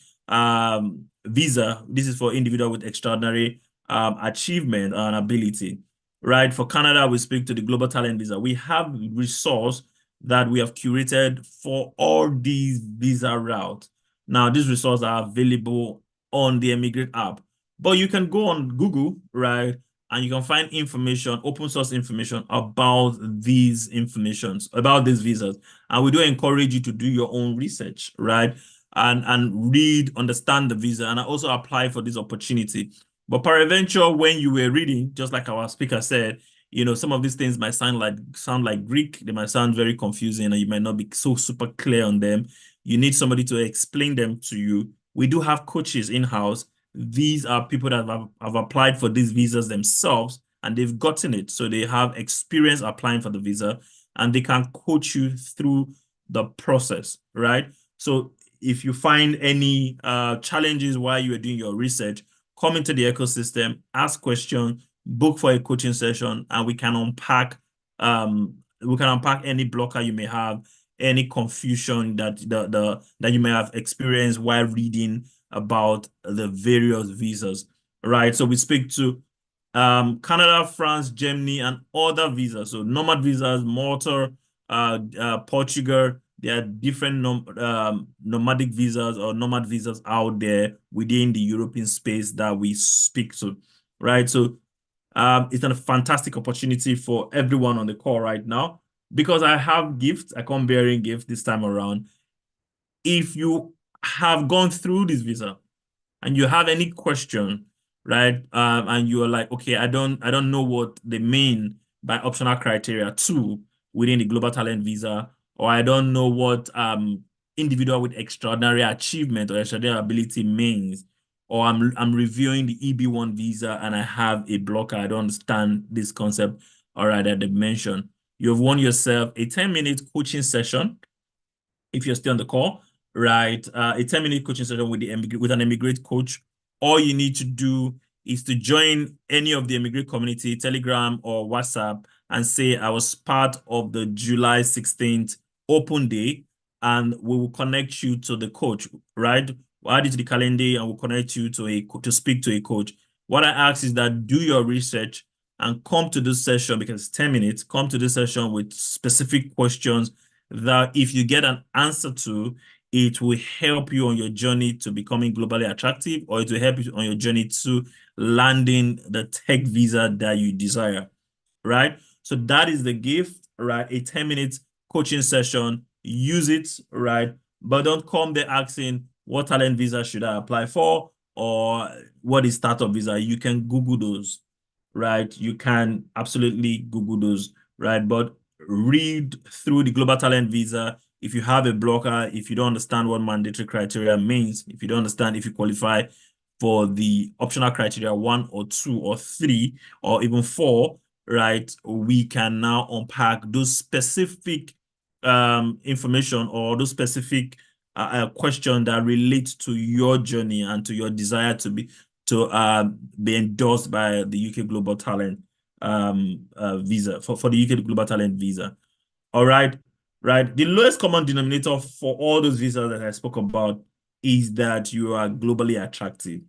visa. This is for individual with extraordinary achievement and ability, right? For Canada, we speak to the global talent visa. We have resource that we have curated for all these visa routes. Now, these resources are available on the eMigr8 app, but you can go on Google, right? And you can find information, open source information about these visas. And we do encourage you to do your own research, right? And read, understand the visa, and also apply for this opportunity. But peradventure, when you were reading, just like our speaker said, some of these things might sound like Greek. They might sound very confusing, and you might not be so super clear on them. You need somebody to explain them to you. We do have coaches in-house. These are people that have applied for these visas themselves and they've gotten it. So they have experience applying for the visa and they can coach you through the process, right? So if you find any challenges while you are doing your research, come into the ecosystem, ask questions, book for a coaching session, and we can unpack any blocker you may have, any confusion that that you may have experienced while reading about the various visas, right? So we speak to Canada, France, Germany, and other visas. So nomad visas, Malta, Portugal. There are different nomadic visas or nomad visas out there within the European space that we speak to, right? So it's a fantastic opportunity for everyone on the call right now because I have gifts. I come bearing gifts this time around. If you have gone through this visa and you have any question, right? And you are like, okay, I don't know what they mean by optional criteria two within the global talent visa, or I don't know what individual with extraordinary achievement or extraordinary ability means, or I'm reviewing the EB1 visa and I have a blocker. I don't understand this concept. All right, that they mentioned. You've won yourself a 10-minute coaching session if you're still on the call, right? A 10-minute coaching session with with an eMigr8 coach. All you need to do is to join any of the eMigr8 community, Telegram or WhatsApp, and say I was part of the July 16th open day, and we will connect you to the coach, right? We'll add it to the calendar and we'll connect you to speak to a coach. What I ask is that do your research and come to this session because it's 10 minutes. Come to this session with specific questions that if you get an answer to, it will help you on your journey to becoming globally attractive, or it will help you on your journey to landing the tech visa that you desire, right? So that is the gift, right? A 10-minute coaching session, use it, right? But don't come there asking, what talent visa should I apply for? Or what is startup visa? You can Google those, right? You can absolutely Google those, right? But read through the global talent visa. If you have a blocker, if you don't understand what mandatory criteria means, if you don't understand if you qualify for the optional criteria 1 or 2 or 3 or even 4, right, we can now unpack those specific information or those specific question that relates to your journey and to your desire to be endorsed by the UK Global Talent visa for the UK Global Talent visa. All right, right. The lowest common denominator for all those visas that I spoke about is that you are globally attractive.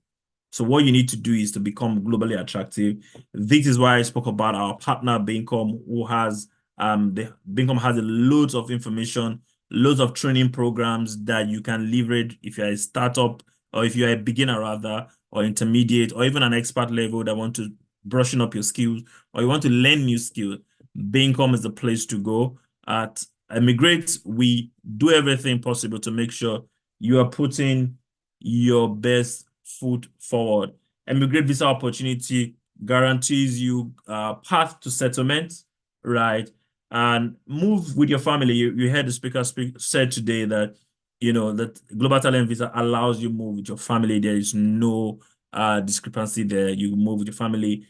So what you need to do is to become globally attractive. This is why I spoke about our partner Bincom, who has the Bincom has loads of information, loads of training programs that you can leverage if you're a startup or if you're a beginner rather, or intermediate, or even an expert level that want to brushing up your skills or you want to learn new skills. Bincom is the place to go. At eMigr8, we do everything possible to make sure you are putting your best foot forward. eMigr8 visa opportunity guarantees you a path to settlement, right? And move with your family. You heard the speaker said today that, that Global Talent Visa allows you move with your family. There is no discrepancy there. You move with your family.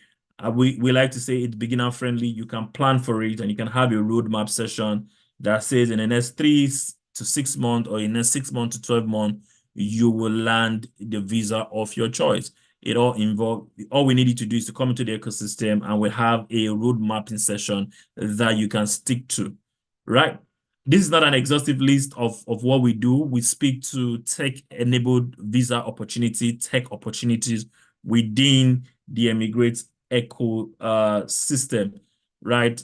We like to say it's beginner friendly. You can plan for it and you can have your roadmap session that says in the next 3 to 6 months or in the next 6 months to 12 months, you will land the visa of your choice. All we need you to do is to come into the ecosystem and we have a road mapping session that you can stick to, right? This is not an exhaustive list of what we do. We speak to tech-enabled visa tech opportunities within the eMigr8 eco system, right?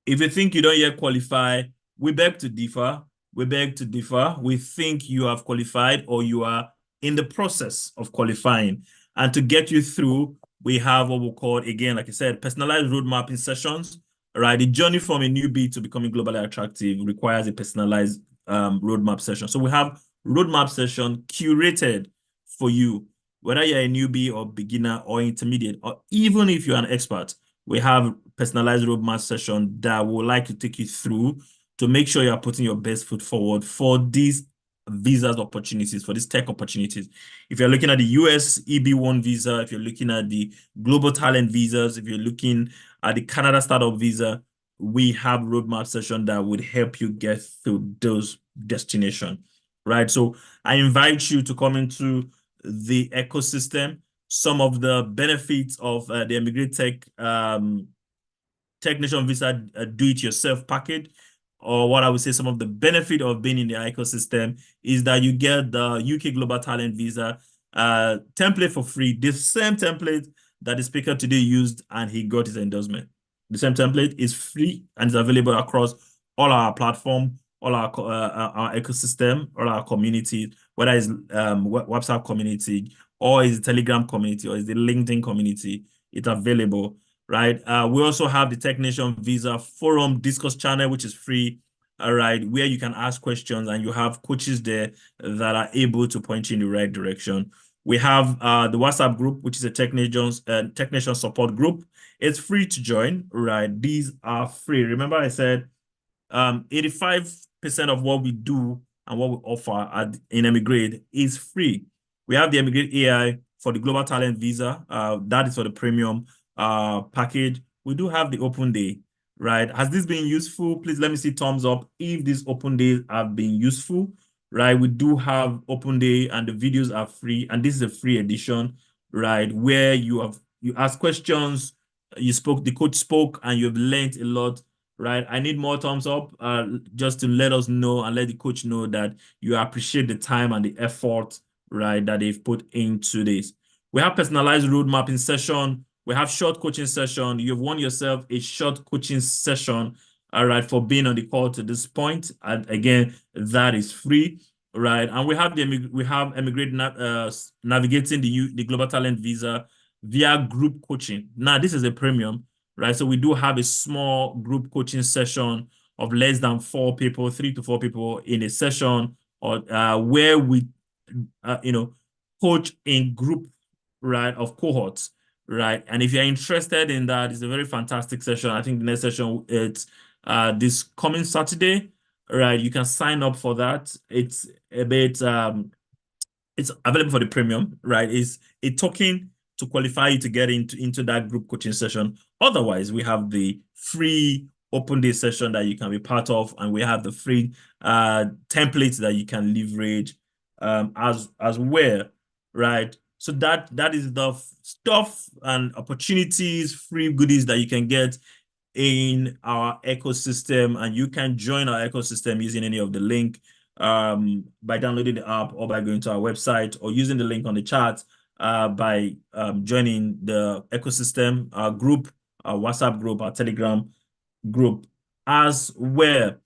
If you think you don't yet qualify, we beg to differ. We beg to differ. We think you have qualified or you are in the process of qualifying. And to get you through, we have what we call, again, like I said, personalized road mapping sessions, right? The journey from a newbie to becoming globally attractive requires a personalized roadmap session. So we have roadmap session curated for you, whether you're a newbie or beginner or intermediate, or even if you're an expert. We have personalized roadmap session that would like to take you through to make sure you're putting your best foot forward for these visas opportunities, for these tech opportunities. If you're looking at the US EB1 visa, if you're looking at the global talent visas, if you're looking at the Canada startup visa, we have roadmap session that would help you get through those destinations, right? So I invite you to come into the ecosystem. Some of the benefits of the eMigr8 Tech Nation Visa do-it-yourself package, or what I would say some of the benefit of being in the ecosystem is that you get the UK Global Talent Visa template for free, the same template that the speaker today used and he got his endorsement. The same template is free and is available across all our platform, all our ecosystem, all our communities, whether it's WhatsApp community or is the Telegram community, or is the LinkedIn community. It's available, right? We also have the Tech Nation Visa Forum Discourse channel, which is free, all right, where you can ask questions and you have coaches there that are able to point you in the right direction. We have the WhatsApp group, which is a Tech Nation support group. It's free to join, right? These are free. Remember I said 85% of what we do and what we offer in eMigr8 is free. We have the eMigr8 AI for the global talent visa. That is for the premium package. We do have the open day, right? Has this been useful? Please let me see thumbs up if these open days have been useful, right? We do have open day and the videos are free, and this is a free edition, right? Where you ask questions, the coach spoke, and you've learned a lot, right? I need more thumbs up just to let us know and let the coach know that you appreciate the time and the effort, right, that they've put into this. We have personalized road mapping session. We have short coaching session. You've won yourself a short coaching session, all right, for being on the call to this point. And again, that is free, right? And we have eMigr8 navigating the global talent visa via group coaching. Now, this is a premium, right? So we do have a small group coaching session of less than 4 people, 3 to 4 people in a session, or where we, coach in group, right, of cohorts, right? And if you're interested in that, it's a very fantastic session. I think the next session, it's this coming Saturday, right? You can sign up for that. It's a bit, it's available for the premium, right? It's a token to qualify you to get into that group coaching session. Otherwise, we have the free open day session that you can be part of, and we have the free templates that you can leverage as well, right? So that is the stuff and opportunities, free goodies that you can get in our ecosystem, and you can join our ecosystem using any of the link by downloading the app or by going to our website or using the link on the chat by joining the ecosystem, our group, our WhatsApp group, our Telegram group as well.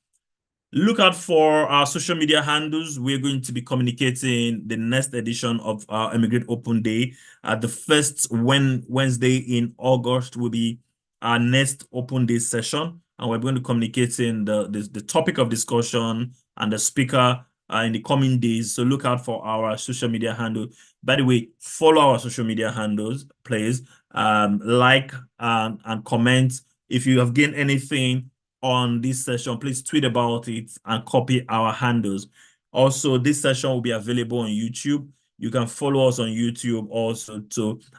Look out for our social media handles. We're going to be communicating the next edition of our eMigr8 Open Day. The first Wednesday in August will be our next Open Day session, and we're going to communicate in the topic of discussion and the speaker in the coming days. So look out for our social media handle. By the way, follow our social media handles, please. Like and comment. If you have gained anything on this session, please tweet about it and copy our handles. Also, this session will be available on YouTube. You can follow us on YouTube also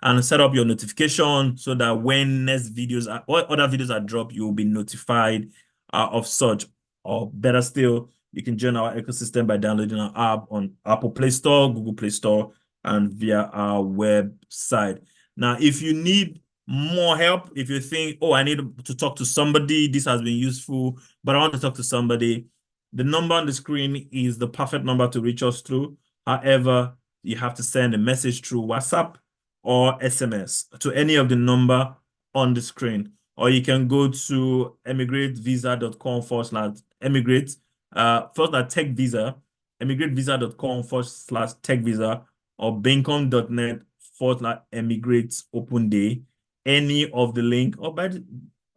and set up your notification so that when next videos or other videos are dropped, you will be notified of such. Or better still, you can join our ecosystem by downloading our app on Apple Play Store, Google Play Store, and via our website. Now, if you need more help, if you think, oh, I need to talk to somebody, this has been useful, but I want to talk to somebody, the number on the screen is the perfect number to reach us through. However, you have to send a message through WhatsApp or SMS to any of the number on the screen. Or you can go to emigrate.com/emigrate, tech visa, emigrate.com/tech visa, or beacon.net/emigrate open day. Any of the link, or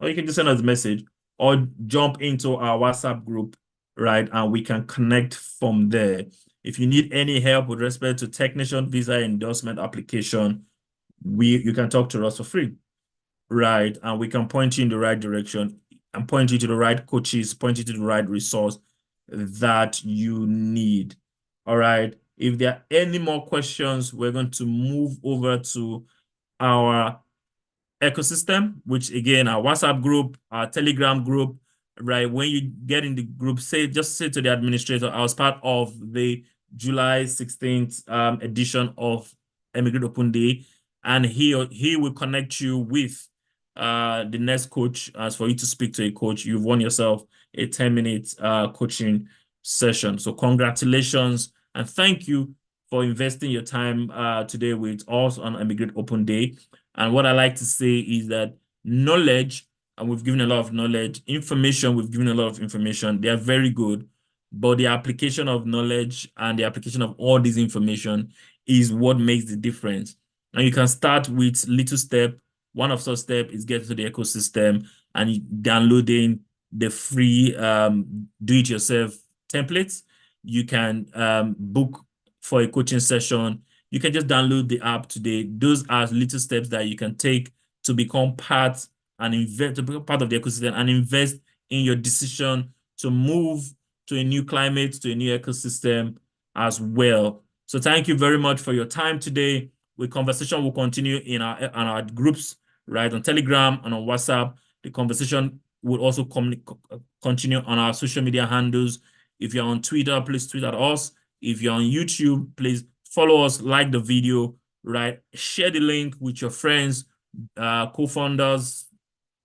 you can just send us a message or jump into our WhatsApp group, right? And we can connect from there. If you need any help with respect to Tech Nation visa endorsement application, you can talk to us for free, right? And we can point you in the right direction and point you to the right coaches, point you to the right resource that you need. All right. If there are any more questions, we're going to move over to our ecosystem, which again, our WhatsApp group, our Telegram group, right? When you get in the group, just say to the administrator, I was part of the July 16th edition of eMigr8 Open Day, and he will connect you with the next coach. As for you to speak to a coach, you've won yourself a 10-minute coaching session. So congratulations and thank you for investing your time today with us on eMigr8 Open Day. And what I like to say is that knowledge, and we've given a lot of knowledge, information, we've given a lot of information. They are very good, but the application of knowledge and the application of all this information is what makes the difference. And you can start with little step. One of such step is getting to the ecosystem and downloading the free do-it-yourself templates. You can book for a coaching session. You can just download the app today. Those are little steps that you can take to become part and invest to become part of the ecosystem and invest in your decision to move to a new climate, to a new ecosystem as well. So thank you very much for your time today. The conversation will continue in our groups, right, on Telegram and on WhatsApp. The conversation will also continue on our social media handles. If you're on Twitter, please tweet at us. If you're on YouTube, please follow us, like the video, right? Share the link with your friends, co-founders,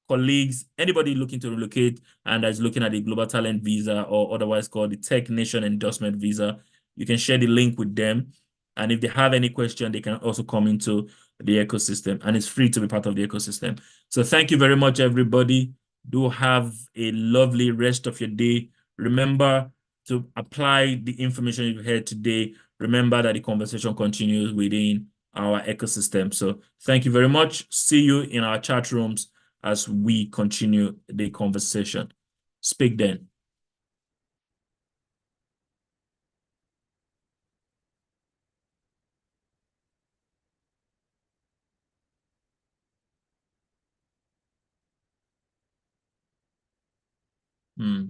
colleagues, anybody looking to relocate and is looking at the Global Talent Visa or otherwise called the Tech Nation Endorsement Visa. You can share the link with them. And if they have any question, they can also come into the ecosystem, and it's free to be part of the ecosystem. So thank you very much, everybody. Do have a lovely rest of your day. Remember to apply the information you've heard today. Remember that the conversation continues within our ecosystem. So thank you very much. See you in our chat rooms as we continue the conversation. Speak then. Hmm.